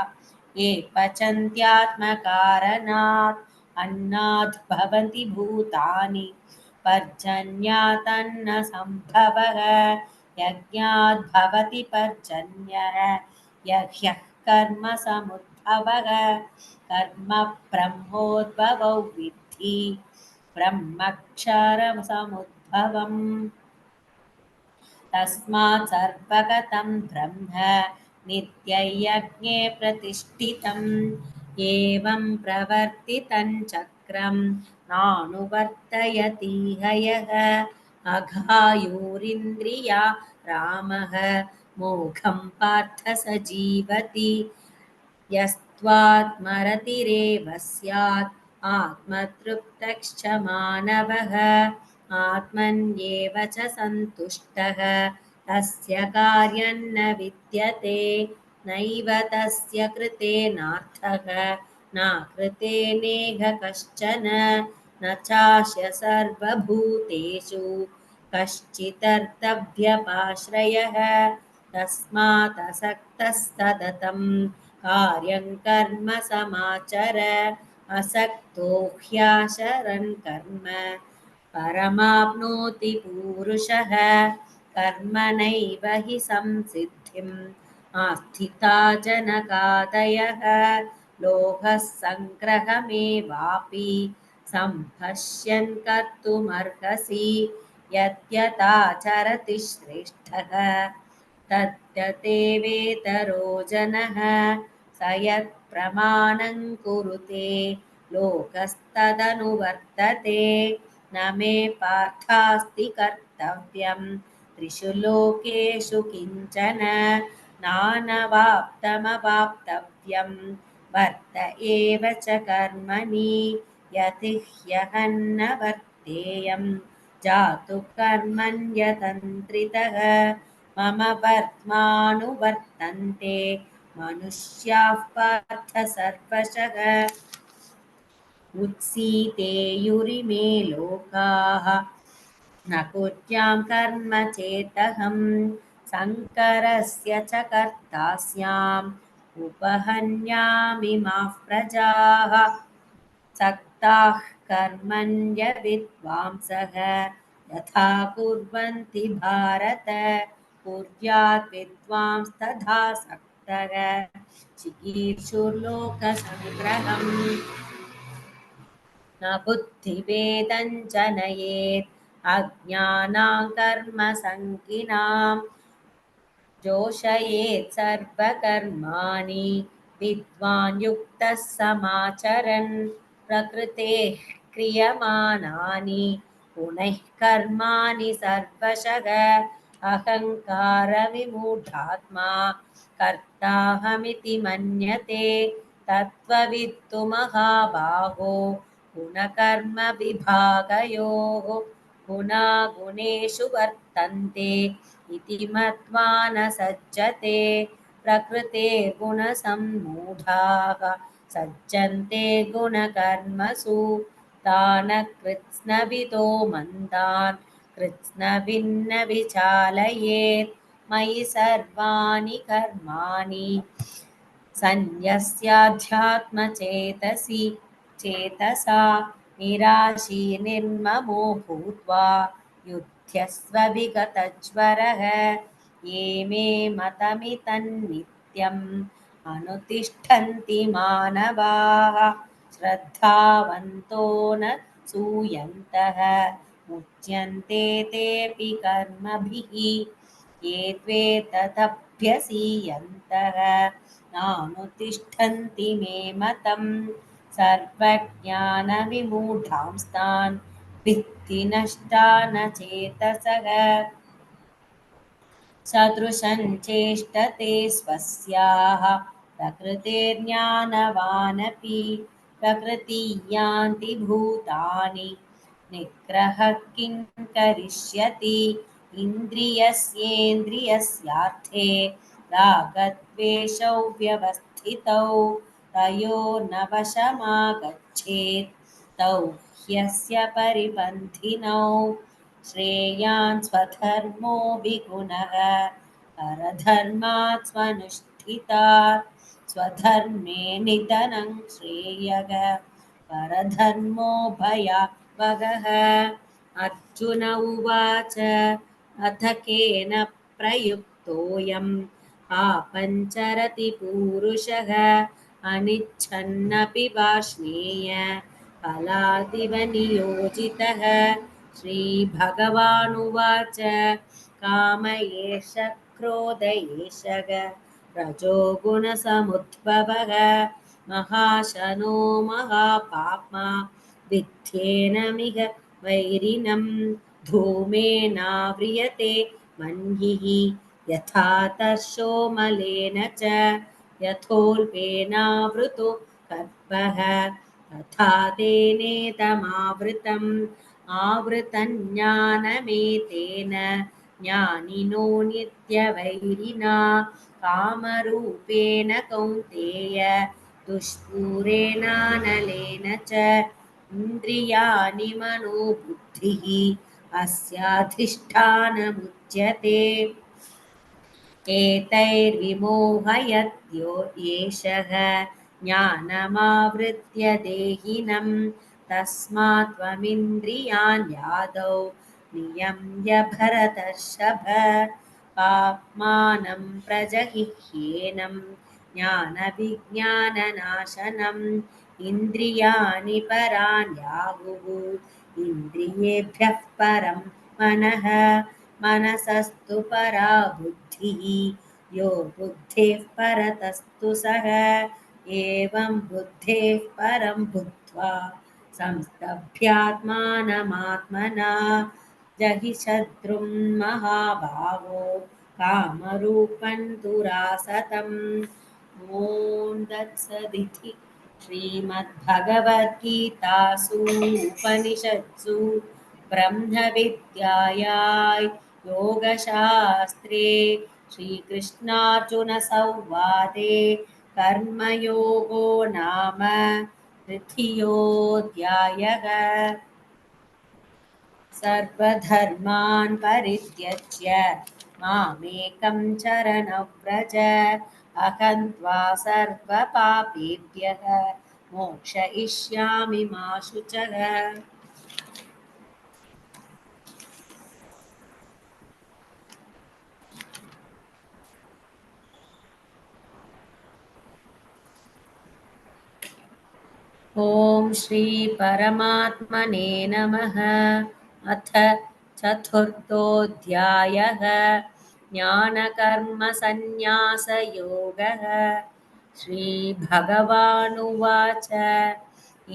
S1: ये पचन्त्यात्मकारणात् अन्नात् भवन्ति भूतानि पर्जन्यादन्नसम्भवः यज्ञात् भवति पर्जन्यः यह्यः कर्मसमुद्भवः कर्म ब्रह्मोद्भवौ विद्धि ब्रह्मक्षरसमुद्भवम् तस्मात् सर्वगतं ब्रह्म नित्ययज्ञे प्रतिष्ठितम् एवं प्रवर्तितं चक्रं नानुवर्तयतीह यः अघायुरिन्द्रिया रामः मोघं पार्थ स जीवति यस्त्वात्मरतिरेव स्यात् आत्मतृप्तश्च मानवः आत्मन्येव च सन्तुष्टः तस्य कार्यं न विद्यते नैव तस्य कृतेनार्थः न कृतेनेह कश्चन न चास्य सर्वभूतेषु कश्चिदर्थव्यपाश्रयः तस्मात् असक्तः सततं कार्यं कर्म समाचर असक्तो ह्याचरन् कर्म परमाप्नोति पूरुषः कर्मणैव हि संसिद्धिम् आस्थिता जनकादयः लोभः सङ्ग्रहमेवापि सम्पश्यन् कर्तुमर्हसि यद्यथाचरति श्रेष्ठः तद्यतेवेतरो जनः स यत्प्रमाणं कुरुते लोकस्तदनुवर्तते न मे पार्थास्ति कर्तव्यं त्रिषु लोकेषु किञ्चन नानवाप्तमवाप्तव्यं वर्त एव च कर्मणि यति ह्यहन्न वर्तेयं जातु कर्मण्यतन्त्रितः मम वर्त्मानुवर्तन्ते मनुष्याः पार्थ सर्वशः उत्सीतेयुरिमे लोकाः न कुर्यां कर्म चेदहं शङ्करस्य च कर्ता स्याम् उपहन्यामिमाः प्रजाः सक्ताः कर्मण्य विद्वांसः यथा कुर्वन्ति भारत कुर्यात् विद्वांस्तथा सक्तः चिकीर्षुर्लोकसङ्ग्रहम् न बुद्धिभेदं जनयेत् अज्ञानां कर्मसङ्गिनां जोषयेत् सर्वकर्माणि विद्वान् युक्तः समाचरन् प्रकृतेः क्रियमाणानि गुणैः कर्माणि सर्वशः अहङ्कारविमूढात्मा कर्ताहमिति मन्यते तत्त्ववित्तु महाबाहो गुणकर्मविभागयोः गुणागुणेषु वर्तन्ते इति मत्वा न सज्जते प्रकृतेर्गुणसम्मूढाः सज्जन्ते गुणकर्मसु तान् कृत्स्नविदो मन्दान् कृत्स्नभिन्न विचालयेत् मयि सर्वाणि कर्माणि सन्न्यस्याध्यात्मचेतसि चेतसा निराशीर्निर्ममो भूत्वा युध्यस्व विगतज्वरः ये मे मतमिदन्नित्यम् अनुतिष्ठन्ति मानवाः श्रद्धावन्तो न सूयन्तः मुच्यन्ते तेऽपि कर्मभिः ये त्वेतदभ्यसीयन्तः नानुतिष्ठन्ति मे मतम् सर्वज्ञानविमूढांस्तान् विद्धि नष्टा न चेतसः सदृशं चेष्टते स्वस्याः प्रकृतेर्ज्ञानवानपि प्रकृतियान्ति भूतानि निग्रहः किं करिष्यति इन्द्रियस्येन्द्रियस्यार्थे रागद्वेषौ व्यवस्थितौ तयोर्न वशमागच्छेत् तौ ह्यस्य परिपन्थिनौ श्रेयान् स्वधर्मो विगुणः परधर्मात् स्वनुष्ठितात् स्वधर्मे निधनं श्रेयः परधर्मो भयावहः अर्जुन उवाच अथ केन प्रयुक्तोऽयं पापञ्चरति पूरुषः अनिच्छन्नपि वाष्णेय फलादिव नियोजितः श्रीभगवानुवाच काम एष क्रोध एषः रजोगुणसमुद्भवः महाशनो महापाप्मा विद्धेनमिह वैरिणं धूमेनाव्रियते मन्यिः यथा तर्शो मलेन च यथोल्बेनावृतो गर्भः तथा तेनेदमावृतम् आवृतं ज्ञानमेतेन ज्ञानिनो नित्यवैरिणा कामरूपेण कौन्तेय दुष्पूरेणानलेन च इन्द्रियाणि मनोबुद्धिः अस्याधिष्ठानमुच्यते एतैर्विमोहयत्यो येषः ज्ञानमावृत्य देहिनं तस्मात् त्वमिन्द्रियाण्यादौ नियम्य भरतर्षभ पाप्मानं प्रजहिह्येनं ज्ञानविज्ञाननाशनम् इन्द्रियाणि पराण्याहुः इन्द्रियेभ्यः परं मनः मनसस्तु परा बुद्धिः यो बुद्धेः परतस्तु सः एवं बुद्धेः परं बुद्ध्वा संस्तभ्यात्मानमात्मना जहि शत्रुं महाभावो कामरूपं दुरासतम् ॐ तत्सदिति श्रीमद्भगवद्गीतासु उपनिषत्सु ब्रह्मविद्यायां योगशास्त्रे श्रीकृष्णार्जुनसंवादे कर्मयोगो नाम तृतीयोऽध्यायः सर्वधर्मान् परित्यज्य मामेकं शरणं व्रज अहं त्वा सर्वपापेभ्यः मोक्षयिष्यामि मा शुचः। ॐ श्री परमात्मने नमः। अथ चतुर्थोऽध्यायः। ज्ञानकर्मसन्न्यासयोगः। श्रीभगवानुवाच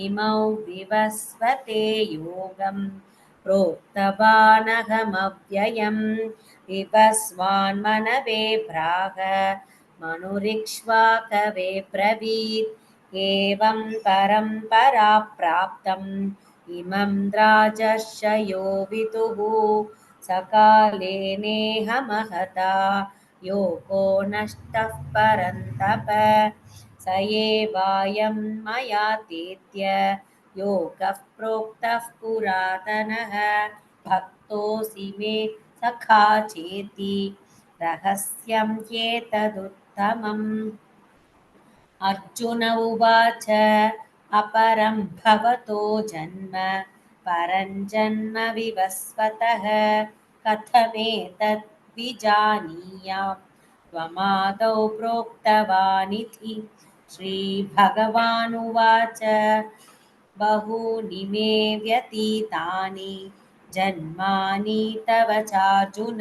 S1: इमौ विवस्वते योगं प्रोक्तवानहमव्ययम् विवस्वान्मनवे प्राह मनुरिक्ष्वाकवे ब्रवीत् एवं परम्परा प्राप्तम् इमं राजर्षयो विदुः सकाले नेह महता योगो नष्टः परन्तप स एवायं मया तेत्य योगः प्रोक्तः पुरातनः भक्तोऽसि मे सखा चेति रहस्यं ह्येतदुत्तमम्। अर्जुन उवाच अपरं भवतो जन्म परं जन्म विवस्वतः कथमेतद् विजानीयाम् त्वमादौ प्रोक्तवानिति। श्रीभगवानुवाच बहूनि मे व्यतीतानि जन्मानि तव चार्जुन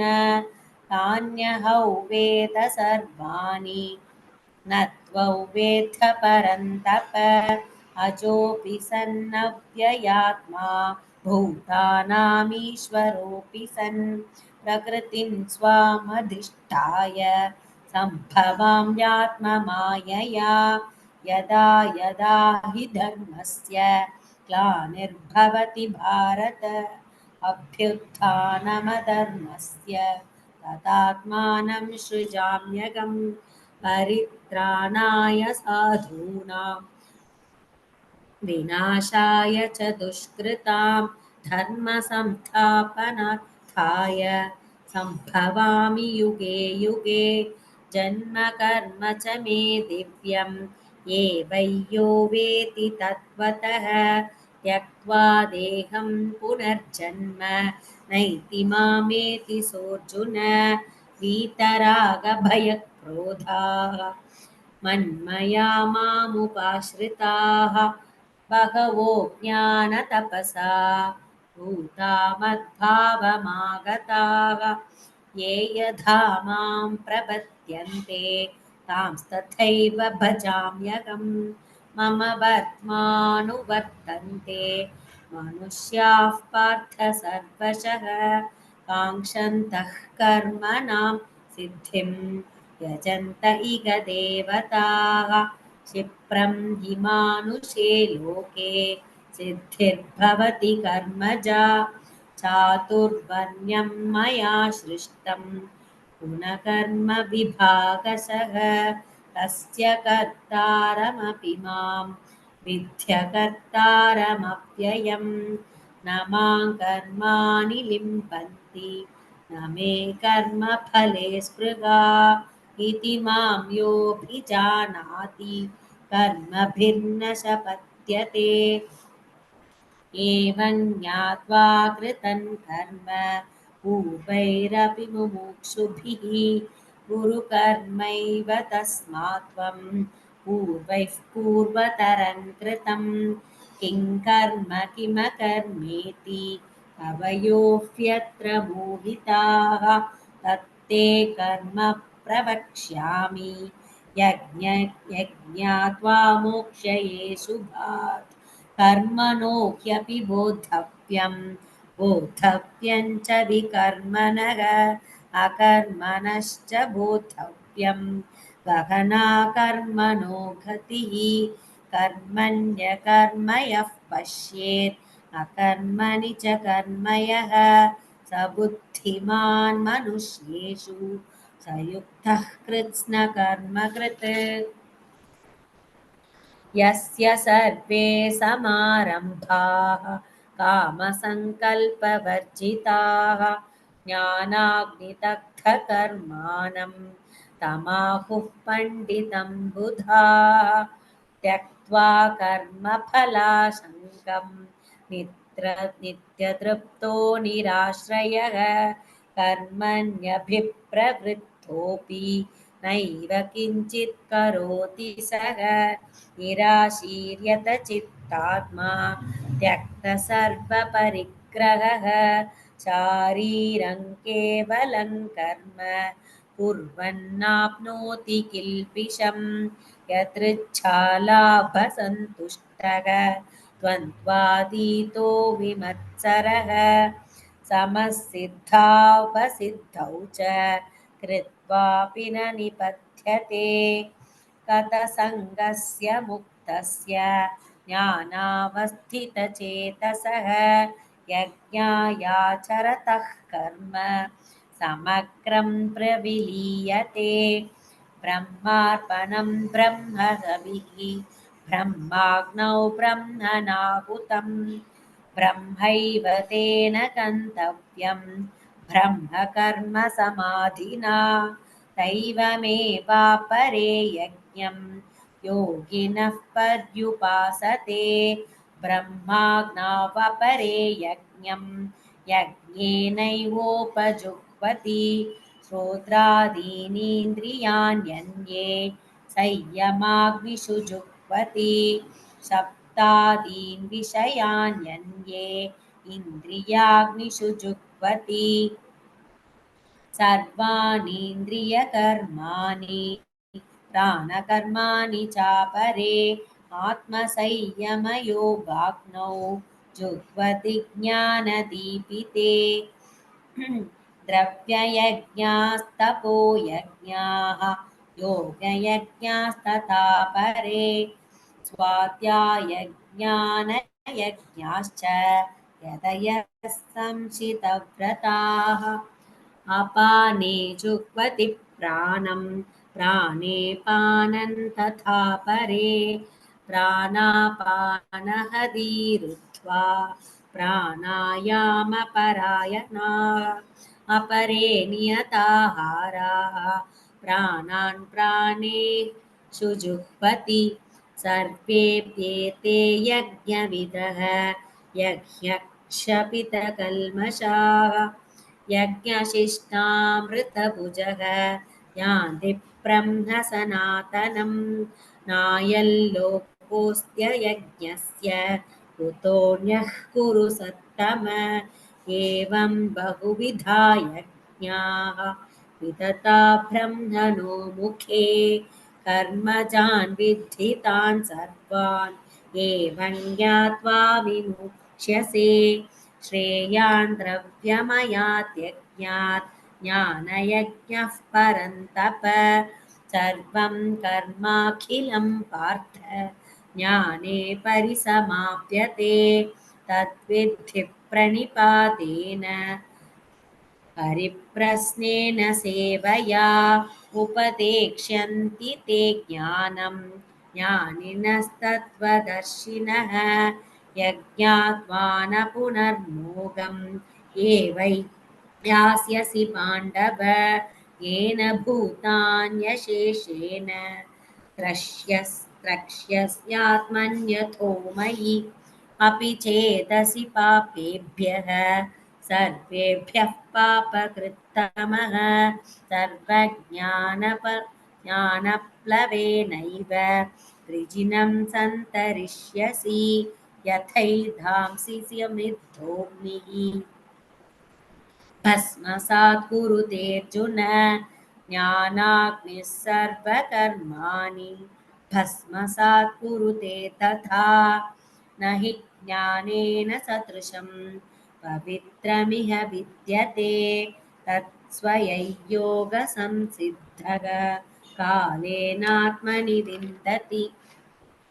S1: तान्यहौ वेद सर्वाणि न त्वौ वेत्थ परन्तप अजोऽपि सन्नव्ययात्मा भूतानामीश्वरोऽपि सन् प्रकृतिं स्वामधिष्ठाय सम्भवाम्यात्ममायया यदा यदा हि धर्मस्य ग्लानिर्भवति भारत अभ्युत्थानमधर्मस्य तदात्मानं सृजाम्यहम् परित्राणाय साधूनां विनाशाय च दुष्कृतां धर्मसंस्थापनार्थाय सम्भवामि युगे युगे जन्म कर्म च मे दिव्यम् एवं यो वेति तत्त्वतः त्यक्त्वा देहं पुनर्जन्म नैति मामेति सोऽर्जुन वीतरागभयक्रोधाः मन्मया मामुपाश्रिताः बहवो ज्ञानतपसा भूता मद्भावमागताः ये यथा मां प्रपद्यन्ते तांस्तथैव भजाम्यहम् मम वर्त्मानुवर्तन्ते मनुष्याः पार्थ सर्वशः काङ्क्षन्तः कर्मणां सिद्धिं यजन्त इह देवताः क्षिप्रं हि मानुषे लोके सिद्धिर्भवति कर्मजा चातुर्वर्ण्यं मया सृष्टं गुणकर्मविभागशः तस्य कर्तारमपि मां विद्यकर्तारमव्ययम् न मां कर्माणि लिम्पन्ति न मे कर्मफले स्पृहा इति मां योऽभिजानाति कर्मभिर्न शपत्यते एवं ज्ञात्वा कृतं कर्म पूर्वैरपि मुमुक्षुभिः गुरुकर्मैव तस्मात् त्वं पूर्वैः पूर्वतरं कृतं किं कर्म किमकर्मेति कवयोऽप्यत्र मोहिताः तत्ते कर्म प्रवक्ष्यामि यज्ञात्वा मोक्षये शुभात् कर्मणो ह्यपि बोद्धव्यं च विकर्मणः अकर्मणश्च बोद्धव्यं गहना कर्मणो गतिः कर्मण्यकर्म यः पश्येत् अकर्मणि च कर्म यः स बुद्धिमान् मनुष्येषु स युक्तः कृत्स्नकर्मकृत् यस्य सर्वे समारम्भाः कामसङ्कल्पवर्जिताः ज्ञानाग्निदग्धकर्माणं तमाहुः पण्डितं बुधाः त्यक्त्वा कर्मफलाशङ्कं नित्यतृप्तो निराश्रयः कर्मण्यभिप्रवृत्तोऽपि नैव किञ्चित् करोति सः निराशीर्यत चित्तात्मा त्यक्तसर्वपरिग्रहः शारीरं केवलं कर्म कुर्वन्नाप्नोति किल्बिषं यदृच्छालाभसन्तुष्टः द्वन्द्वातीतो विमत्सरः समसिद्धावसिद्धौ च कृत्वापि न निबध्यते गतसङ्गस्य मुक्तस्य ज्ञानावस्थितचेतसः यज्ञायाचरतः कर्म समग्रं प्रविलीयते ब्रह्मार्पणं ब्रह्महविः ब्रह्माग्नौ ब्रह्मणाहुतं ब्रह्मैव तेन गन्तव्यं ब्रह्मकर्म समाधिना दैवमेवापरे यज्ञं योगिनः पर्युपासते ब्रह्माज्ञावपरे यज्ञं यज्ञेनैवोपजुह्वति श्रोत्रादीनीन्द्रियाण्यन्ये संयमाग्निषु जुह्वति शब्दादीन् विषयान्यन्ये इन्द्रियाग्निषु जुह्वति सर्वाणीन्द्रियकर्माणि प्राणकर्माणि चापरे आत्मसंयमयोगाग्नौ जुह्वति ज्ञानदीपिते द्रव्ययज्ञास्तपोयज्ञाः योगयज्ञास्तथा परे स्वाध्यायज्ञानयज्ञाश्च यतयः संशितव्रताः अपाने जुह्वति प्राणं प्राणे पानं तथा परे प्राणापानहदीरुत्वा प्राणायामपरायणाः अपरे नियताहाराः प्राणान् प्राणेषु जुह्वति सर्वेऽप्येते यज्ञविदः यज्ञक्षपितकल्मषाः यज्ञशिष्टामृतभुजः यान्ति ब्रह्म सनातनं नायल्लोकोऽस्त्ययज्ञस्य कुतोऽन्यः कुरु सत्तम एवं बहुविधा यज्ञाः विदता ब्रह्मणो मुखे कर्मजान् विद्धितान् सर्वान् एवं ज्ञात्वा विमुच्यसे श्रेयान् द्रव्यमयात् यज्ञात् ज्ञानयज्ञः परन्तप सर्वं कर्माखिलं पार्थ ज्ञाने परिसमाप्यते तद्विद्धि प्रणिपातेन परिप्रश्नेन सेवया उपदेक्ष्यन्ति ते ज्ञानं ज्ञानिनस्तत्त्वदर्शिनः यज्ञात्वा न पुनर्मोहम् एवै यास्यसि पाण्डव येन भूतान्यशेषेण द्रक्ष्यस्यात्मन्यथो मयि अपि चेदसि पापेभ्यः सर्वेभ्यः पापकृत्तमः ज्ञानप्लवेनैव वृजिनं सन्तरिष्यसि यथैधांसि समिद्धोऽग्निः भस्मसात् कुरुतेऽर्जुन ज्ञानाग्निः सर्वकर्माणि भस्मसात् कुरुते तथा न हि ज्ञानेन सदृशं पवित्रमिह विद्यते तत्स्वयं योगसंसिद्धः कालेनात्मनि विन्दति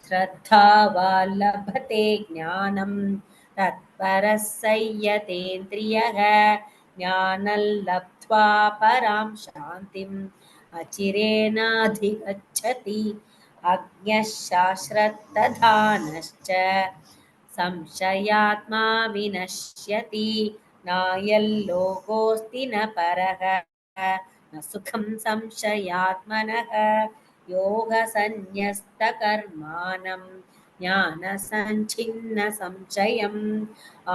S1: श्रद्धावान् लभते ज्ञानं तत्परः संयतेन्द्रियः ज्ञानं लब्ध्वा परां शान्तिम् अचिरेणाधिगच्छति अज्ञः शास्त्रतधानश्च संशयात्मा विनश्यति नायल्लोकोऽस्ति न परः न सुखं संशयात्मनः योगसन्न्यस्तकर्माणं ज्ञानसञ्छिन्नसंशयम्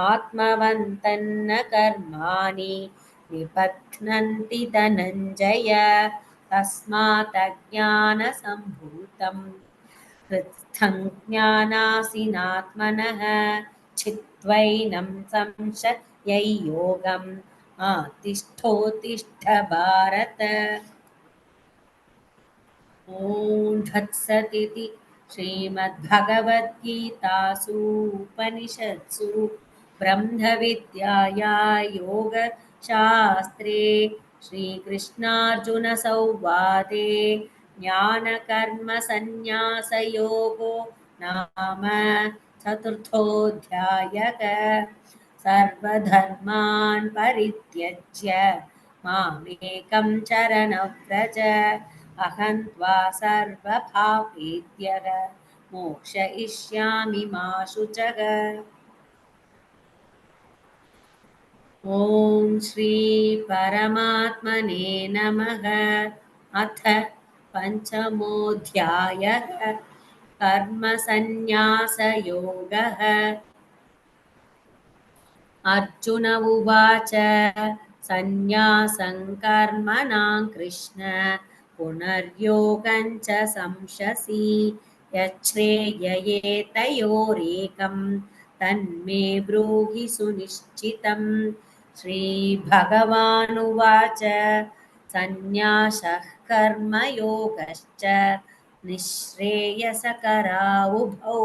S1: आत्मवन्तन्न कर्माणि निबध्नन्ति धनञ्जय तस्मात् अज्ञानसम्भूतं हृत्स्थं ज्ञानासिनात्मनः छित्त्वैनं संशयैर्योगम् तिष्ठोत्तिष्ठ भारत। ॐ तत्सदिति श्रीमद्भगवद्गीतासु उपनिषत्सु ब्रह्मविद्याया योगशास्त्रे श्रीकृष्णार्जुनसंवादे ज्ञानकर्मसन्न्यासयोगो नाम चतुर्थोऽध्यायः। सर्वधर्मान् परित्यज्य मामेकं शरणं व्रज अहं त्वा सर्वपापेभ्यः मोक्षयिष्यामि मा शुचः। ॐ श्री परमात्मने नमः। अथ पञ्चमोऽध्यायः कर्मसन्न्यासयोगः। अर्जुन उवाच सन्न्यासं कर्मणां कृष्ण पुनर्योगं च संशसि यच्छ्रेययेतयोरेकं तन्मे ब्रूहि सुनिश्चितम्। श्रीभगवानुवाच सन्न्यासः कर्मयोगश्च निःश्रेयसकरा उभौ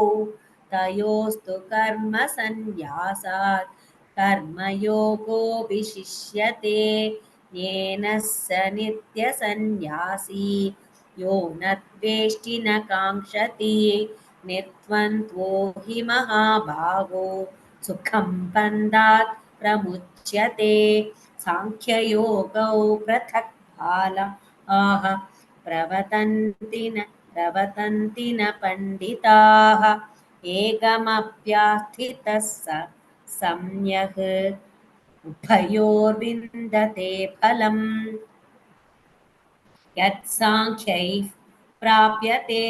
S1: तयोस्तु कर्मसन्न्यासात् कर्मयोगो विशिष्यते येन स नित्यसन्न्यासी यो न द्वेष्टि न काङ्क्षति निर्द्वन्द्वो हि महाभागो सुखं बन्धात् प्रमुच्यते। साङ्ख्ययोगौ पृथक् बालाः प्रवतन्ति न पण्डिताः एकमप्यास्थितः सम्यक् उभयोर्विन्दते फलम्। यत्साङ्ख्यैः प्राप्यते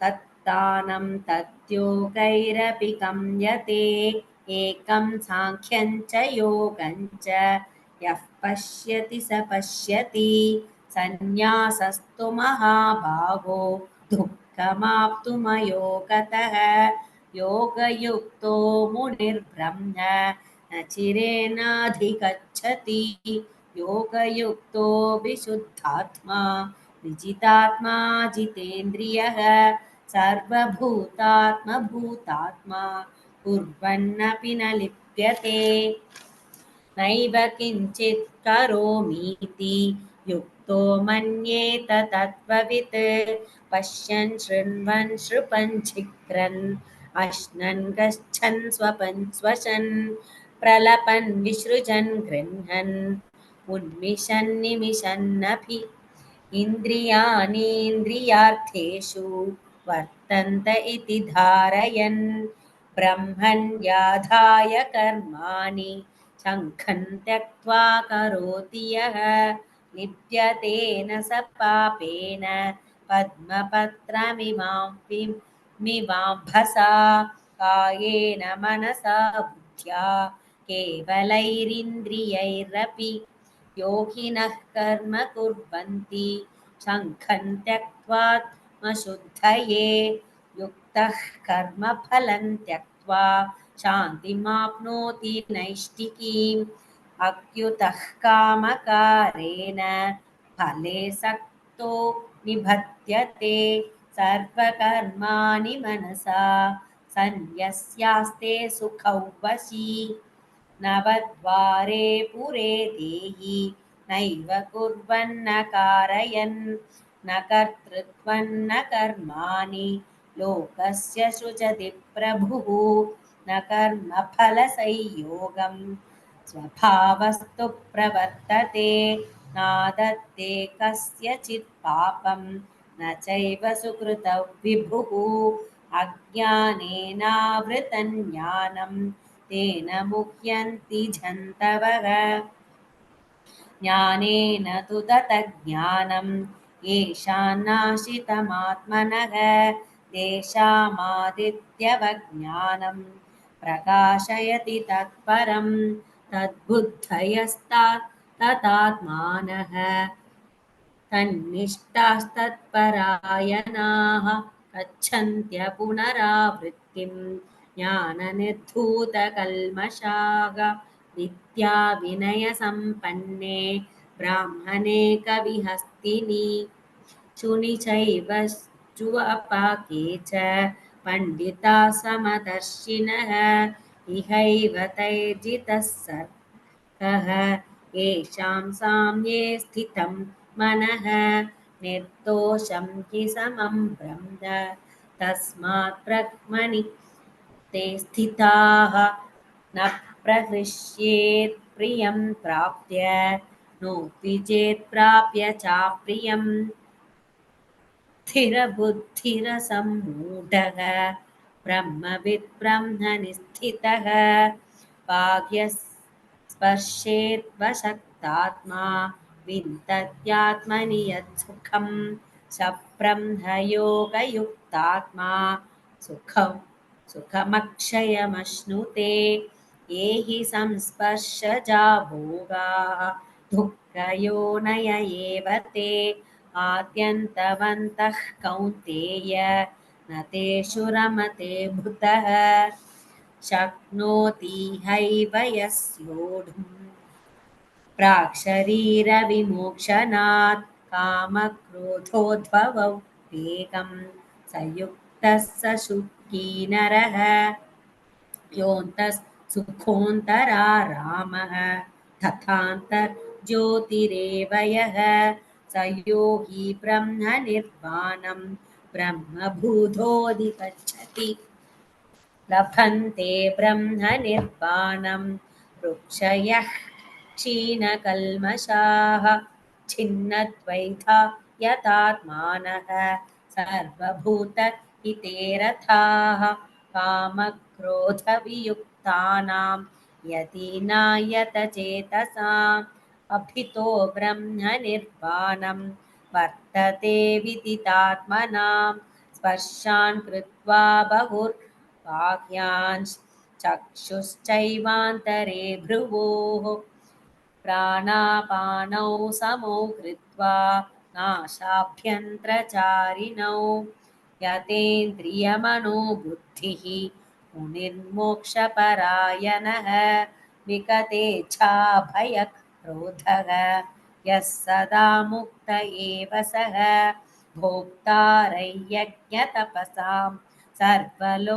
S1: तत्तानं तद्योगैरपि गम्यते एकं साङ्ख्यं च योगं च यः पश्यति स पश्यति सन्न्यासस्तु महाभागो दुःखमाप्तुमयो गतः योगयुक्तो मुनिर्ब्रह्म न चिरेणाधिगच्छति योगयुक्तो विशुद्धात्मा विजितात्मा जितेन्द्रियः सर्वभूतात्मभूतात्मा कुर्वन्नपि न लिप्यते नैव किञ्चित् करोमीति युक्तो मन्येत तत्त्ववित् पश्यन् शृण्वन् शृपन् जिघ्रन् अश्नन् गच्छन् स्वपन् स्वशन् प्रलपन् विसृजन् गृह्णन् उन्मिषन् निमिषन्नपि इन्द्रियाणीन्द्रियार्थेषु वर्तन्त इति धारयन् ब्रह्मण्याधाय कर्माणि सङ्घं त्यक्त्वा करोति यः लिप्यतेन स पापेन पद्मपत्रमिवाम्भसा कायेन मनसा बुद्ध्या केवलैरिन्द्रियैरपि योगिनः कर्म कुर्वन्ति सङ्घं त्यक्त्वात्मशुद्धये युक्तः कर्मफलं त्यक्त्वा शान्तिमाप्नोति नैष्ठिकीम् अच्युतः कामकारेण फले सक्तो निबध्यते सर्वकर्माणि मनसा सन्न्यस्यास्ते सुखौ वशी नवद्वारे पुरे देहि नैव कुर्वन्न कारयन् न कर्तृत्वं न कर्माणि लोकस्य सृजति प्रभुः न कर्मफलसंयोगम् स्वभावस्तु प्रवर्तते नादत्ते कस्यचित् पापं न चैव सुकृतं विभुः अज्ञानेनावृतं ज्ञानं तेन मुह्यन्ति जन्तवः ज्ञानेन तु ततज्ज्ञानं येषान्नाशितमात्मनः तेषामादित्यवज्ञानं प्रकाशयति तत्परं तद्बुद्धयस्तात्ततात्मानः तन्निष्ठास्तत्परायणाः गच्छन्त्य पुनरावृत्तिं ज्ञाननिर्धूतकल्मषाः विद्याविनयसम्पन्ने ब्राह्मणे कविहस्तिनि शुनि चैव चुवपाके च पण्डिताः समदर्शिनः इहैव तैर्जितः कः येषां साम्ये स्थितं मनः निर्दोषं हि समं ब्रह्म तस्मात् ब्रह्मणि ते स्थिताः न प्रहृष्येत् प्रियं प्राप्य नो द्विजेत् प्राप्य चाप्रियं स्थिरबुद्धिरसम्मूढः ब्रह्मविद् ब्रह्मनिस्थितः बाह्यस्पर्शेद्वशक्तात्मा विन्दत्यात्मनि यत्सुखं स ब्रह्मयोगयुक्तात्मा सुखं सुखमक्षयमश्नुते ये हि संस्पर्शजा भोगाः दुःखयोनय एव ते आद्यन्तवन्तः कौन्तेय न तेषु रमते भूतः शक्नोति हैव यस्योढुम् प्राक्शरीरविमोक्षणात् कामक्रोधोद्भवौ वेगं स युक्तः स सुखी नरः योऽन्तः सुखोऽन्तरारामः तथान्तर्ज्योतिरेव यः स योगी ब्रह्मनिर्वाणं ब्रह्मभूतोऽधिगच्छति लभन्ते ब्रह्मनिर्वाणं वृक्षयः क्षीणकल्मषाः छिन्नद्वैधा यतात्मानः सर्वभूतहिते रताः कामक्रोधवियुक्तानां यतीनायतचेतसाम् अभितो ब्रह्मनिर्वाणं वर्तते विदितात्मनां स्पर्शान् कृत्वा बहुर्बाह्यान् चक्षुश्चैवान्तरे भ्रुवोः प्राणापानौ समौ कृत्वा नासाभ्यन्तरचारिणौ यतेन्द्रियमनोबुद्धिः मुनिर्मोक्षपरायणः विगतेच्छाभयक्रोधः यः सदा मुक्त एव सः भोक्तारयज्ञतपसां सर्वलोकमहेश्वरं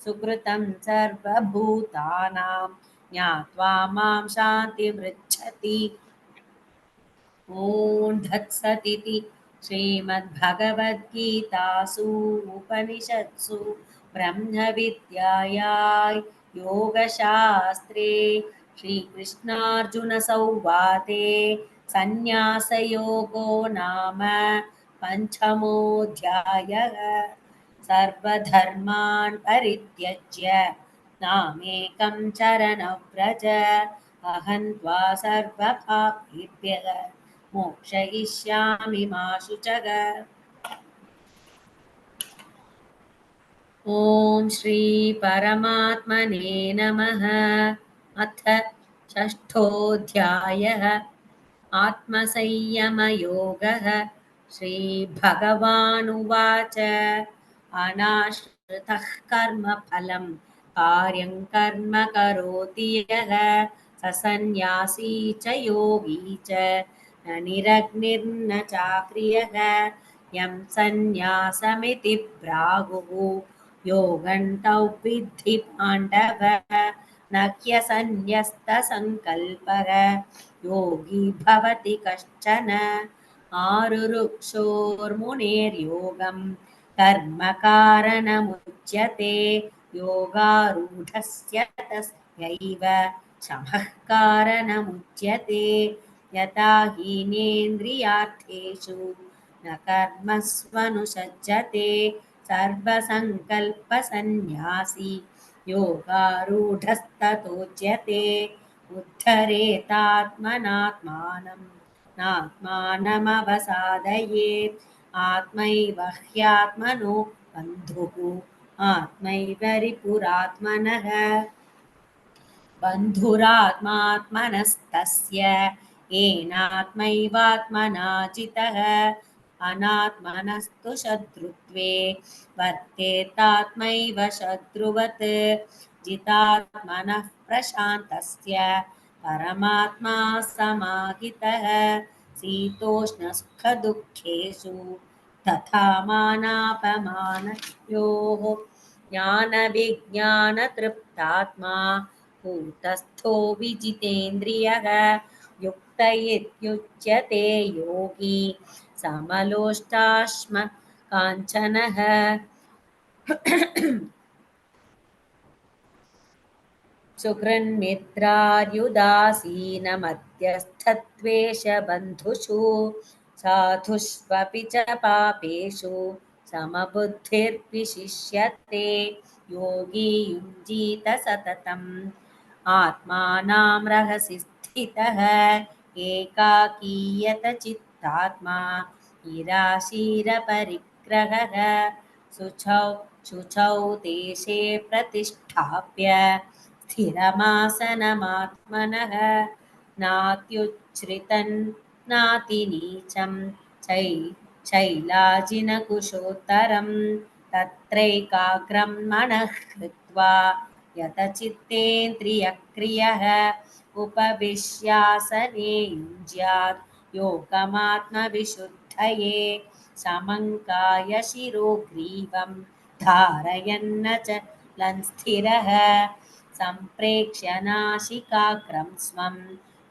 S1: सुकृतं सर्वभूतानां ज्ञात्वा मां शान्तिमृच्छति ॐ तत्सदिति श्रीमद्भगवद्गीतासु उपनिषत्सु ब्रह्मविद्यायां योगशास्त्रे श्रीकृष्णार्जुनसंवादे सन्न्यासयोगो नाम पञ्चमोऽध्यायः सर्वधर्मान् परित्यज्य नामेकं शरणं व्रज अहं त्वा सर्वपापेभ्यः मोक्षयिष्यामि मा शुचः। ॐ श्री परमात्मने नमः। अथ षष्ठोऽध्यायः आत्मसंयमयोगः। श्रीभगवानुवाच अनाश्रितः कर्मफलं कार्यं कर्म करोति यः स सन्न्यासी च योगी च न निरग्निर्न चाक्रियः यं सन्न्यासमिति प्राहुः योगन्तं विद्धि पाण्डव न ह्यसन्न्यस्तसङ्कल्पः योगी भवति कश्चन आरुरुक्षोर्मुनेर्योगं कर्मकारणमुच्यते योगारूढस्य तस्यैव शमः कारणमुच्यते यथा हीनेन्द्रियार्थेषु न कर्मस्वनुषज्जते सर्वसङ्कल्पसन्न्यासी योगारूढस्ततोच्यते उद्धरेतात्मनात्मानं नात्मानमवसादयेत् आत्मैव ह्यात्मनो बन्धुः आत्मैव रिपुरात्मनः बन्धुरात्मात्मनस्तस्य येनात्मैवात्मना जितः अनात्मनस्तु शत्रुत्वे वर्तेतात्मैव शत्रुवत् जितात्मनः प्रशान्तस्य परमात्मा समाहितः शीतोष्णसुखदुःखेषु तथा मानापमानयोः ज्ञानविज्ञानतृप्तात्मा कूटस्थो विजितेन्द्रियः युक्त इत्युच्यते योगी समलोष्टाश्म काञ्चनः सुहृन्मित्रार्युदासीनमध्यस्थत्वेषबन्धुषु साधुष्वपि च पापेषु समबुद्धिर्विशिष्यते योगी युञ्जीत सततम् आत्मानां रहसि स्थितः एकाकीयत चित्तात्मा निराशीरपरिग्रहः शुचौ शुचौ देशे प्रतिष्ठाप्य स्थिरमासनमात्मनः नात्युच्छ्रितं नातिनीचं शैलाजिनकुशोत्तरं तत्रैकाग्रं मनः कृत्वा यतचित्तेन्द्रियक्रियः उपविश्यासने युञ्ज्यात् योगमात्मविशुद्धये समङ्काय शिरोग्रीवं धारयन्नचलं स्थिरः सम्प्रेक्ष्य नासिकाग्रं स्वं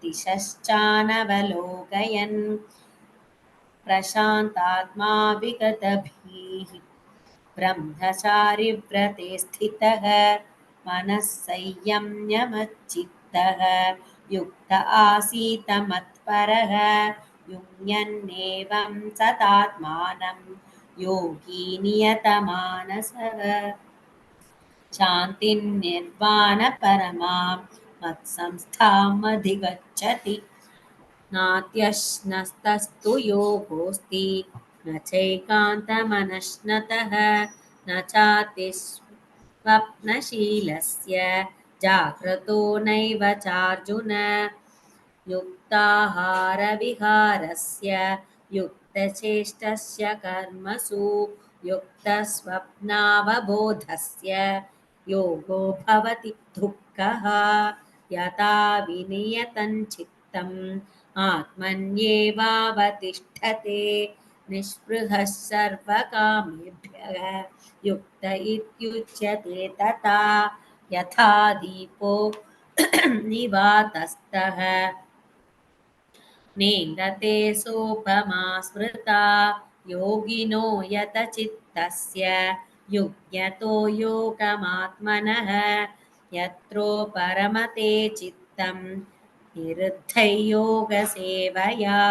S1: दिशश्चानवलोकयन् प्रशान्तात्मा विगतभिः ब्रह्मचारिव्रते स्थितः मनः संयम्यमच्चित्तः युक्त आसीत मत्परः युञ्जन्नेवं सदात्मानं योगी नियतमानसः शान्तिं निर्वाणपरमां मत्संस्थामधिगच्छति नात्यश्नस्तस्तु योगोऽस्ति न चैकान्तमनश्नतः न चातिस्वप्नशीलस्य जाग्रतो नैव चार्जुन युक्ताहारविहारस्य युक्तचेष्टस्य कर्मसु युक्तस्वप्नावबोधस्य योगो भवति दुःखः यथा विनियतं चित्तम् आत्मन्येवावतिष्ठते निःस्पृहः सर्वकामेभ्यः युक्त इत्युच्यते तथा यथा दीपो निवातस्तः नेङ्गते सोपमा स्मृता योगिनो यतचित्तस्य युज्यतो योगमात्मनः यत्रो परमते चित्तं निरुद्धै योगसेवया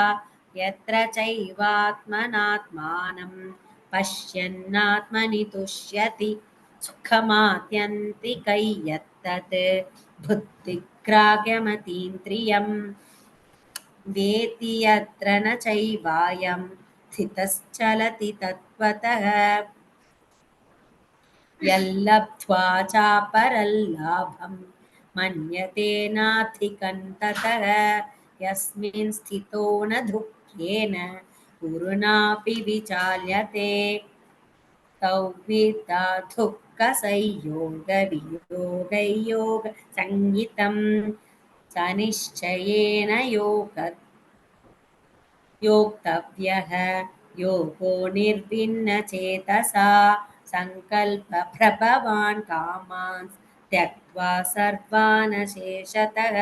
S1: यत्र चैवात्मनात्मानं पश्यन्नात्मनि तुष्यति सुखमात्यन्तिकै यत्तत् बुद्धिग्राह्यमतीन्द्रियम् वेति यत्र न चैवायं स्थितश्चलति तत्त्वतः यल्लब्ध्वा चापरल्लाभं मन्यते नाधिकं ततः यस्मिन् स्थितो न दुःखेन गुरुणापि विचाल्यते तौ विद्या दुःखसंयोगवियोगयोगसंज्ञितं स निश्चयेन योक्तव्यः योगो निर्विण्णचेतसा सङ्कल्पप्रभवान् कामान् त्यक्त्वा सर्वान् शेषतः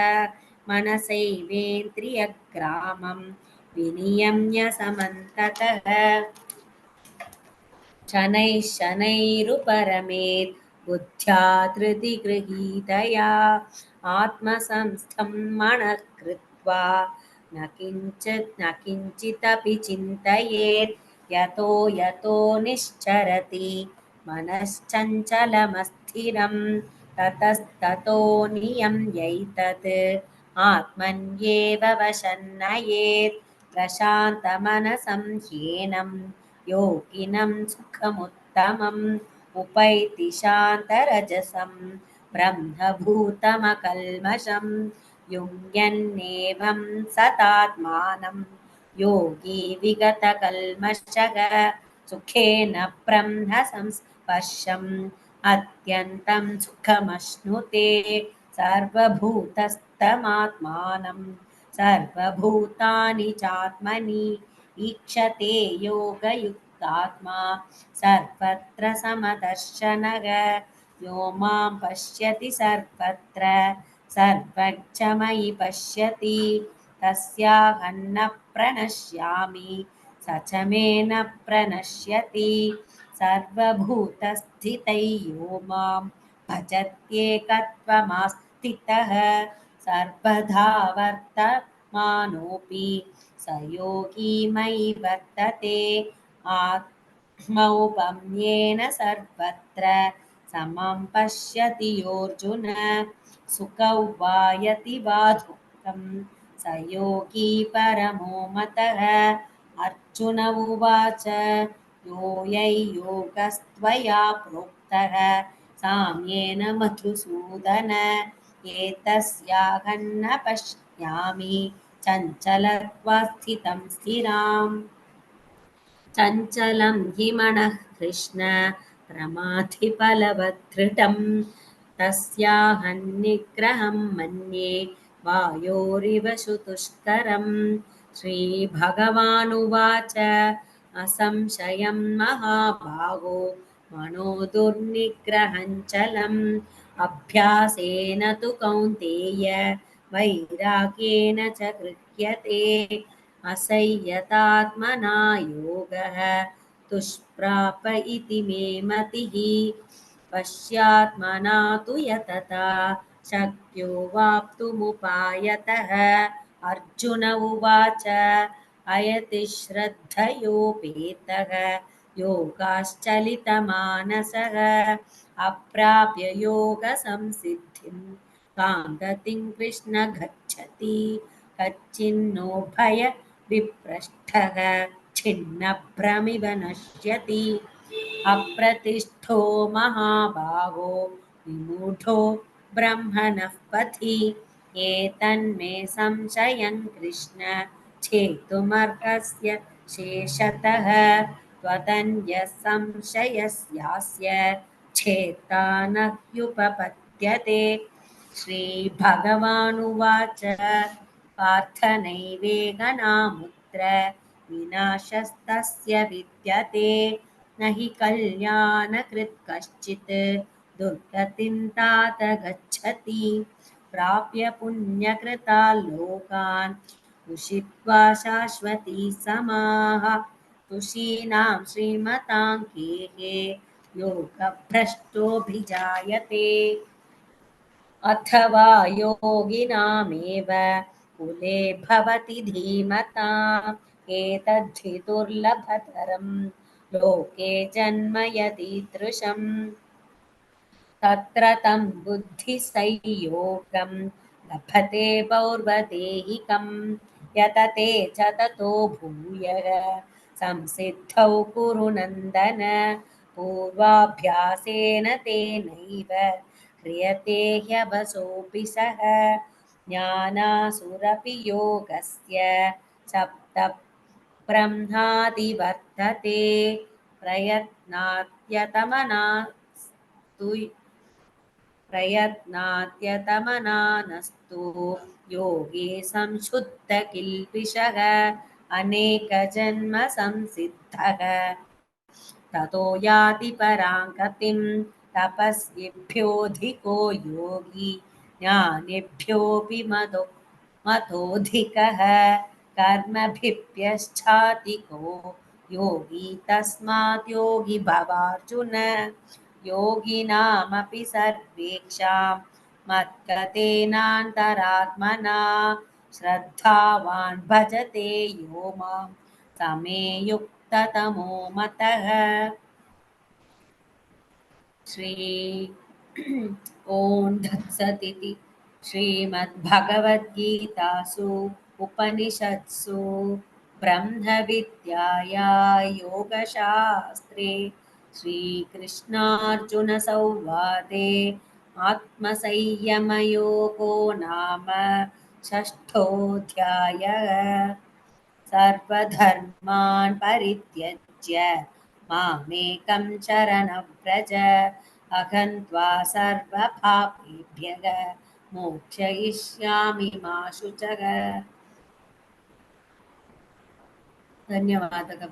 S1: मनसैवेन्द्रियग्रामं विनियम्य समन्ततः शनैः शनैरुपरमेत् बुद्ध्या धृतिगृहीतया आत्मसंस्थं मनः कृत्वा न किञ्चिदपि चिन्तयेत् यतो यतो निश्चरति मनश्चञ्चलमस्थिरं ततस्ततो नियम्यैतत् आत्मन्येव वशन्नयेत् प्रशान्तमनसं ह्येनं योगिनं सुखमुत्तमम् उपैति शान्तरजसं ब्रह्मभूतमकल्मषं युञ्जन्नेवं सतात्मानं योगी विगतकल्मषः सुखेन ब्रह्म संस्पर्शम् अत्यन्तं सुखमश्नुते सर्वभूतस्थमात्मानं सर्वभूतानि चात्मनि ईक्षते योगयुक्तात्मा सर्वत्र समदर्शनः यो मां पश्यति सर्वत्र सर्वक्षमयि पश्यति तस्याहं न प्रणश्यामि स च मे न प्रणश्यति सर्वभूतस्थितै यो मां भजत्येकत्वमास्थितः सर्वधा वर्तमानोऽपि स योगी मयि वर्तते आत्मौपम्येन सर्वत्र समं पश्यति योऽर्जुन सुखौ वा यति वा दुःखं स योगी परमो मतः अर्जुन उवाच योऽयं योगस्त्वया प्रोक्तः साम्येन मधुसूदन एतस्याहं न पश्यामि चञ्चलत्वात् स्थितं स्थिराम् चञ्चलं हि मनः कृष्ण प्रमाथिफलवद्धृतं तस्याहं निग्रहं मन्ये वायोरिव सुदुष्करं श्रीभगवानुवाच असंशयं महाबाहो मनो दुर्निग्रहं चलम् अभ्यासेन तु कौन्तेय वैराग्येन च गृह्यते असंयतात्मना योगः दुष्प्राप इति मे मतिः पश्यात्मना तु यतता शक्यो वाप्तुमुपायतः अर्जुन उवाच अयति श्रद्धयोपेतः योगाश्चलितमानसः अप्राप्य योगसंसिद्धिं कां गतिं कृष्ण गच्छति कच्चिन्नो भयविप्रष्टः छिन्नभ्रमिव नश्यति अप्रतिष्ठो महाभागो विमूढो ब्रह्मणः पथि एतन्मे संशयं कृष्ण छेतुमर्हस्य शेषतः त्वदन्यः संशयस्यास्य छेत्ता न ह्युपपद्यते श्रीभगवानुवाच पार्थ नैवेगनामुत्र विनाशस्तस्य विद्यते न हि कल्याणकृत् कश्चित् दुर्गतिं तात गच्छति प्राप्य पुण्यकृता लोकान् उषित्वा शाश्वती समाः तुषीणां श्रीमतां गेहे योगभ्रष्टोऽभिजायते अथवा योगिनामेव कुले भवति धीमताम् एतद्धि दुर्लभतरं लोके जन्म यदीदृशम् तत्र तं बुद्धिसंयोगं लभते पौर्वदेहिकं यतते च ततो भूयः संसिद्धौ कुरु नन्दन पूर्वाभ्यासेन तेनैव क्रियते ह्यवसोऽपि सः ज्ञानासुरपि योगस्य सप्तब्रह्मादिवर्तते प्रयत्नात्यतमनानस्तु योगी संशुद्धकिल्बिषः अनेकजन्मसंसिद्धः ततो याति परां गतिं तपस्विभ्योऽधिको योगी ज्ञानिभ्योऽपि मतोऽधिकः कर्मभिप्यश्चाधिको योगी तस्मात् योगी भवार्जुन योगिनामपि सर्वेषां मद्गतेनान्तरात्मना श्रद्धावान् भजते यो मां समे युक्ततमो मतः श्री ॐ तत्सदिति श्रीमद्भगवद्गीतासु उपनिषत्सु ब्रह्मविद्याया योगशास्त्रे श्रीकृष्णार्जुनसंवादे आत्मसंयमयोगो नाम षष्ठोऽध्यायः। सर्वधर्मान् परित्यज्य मामेकं शरणं व्रज अहं त्वा सर्वपापेभ्यः मोक्षयिष्यामि मा शुचः। धन्यवादः।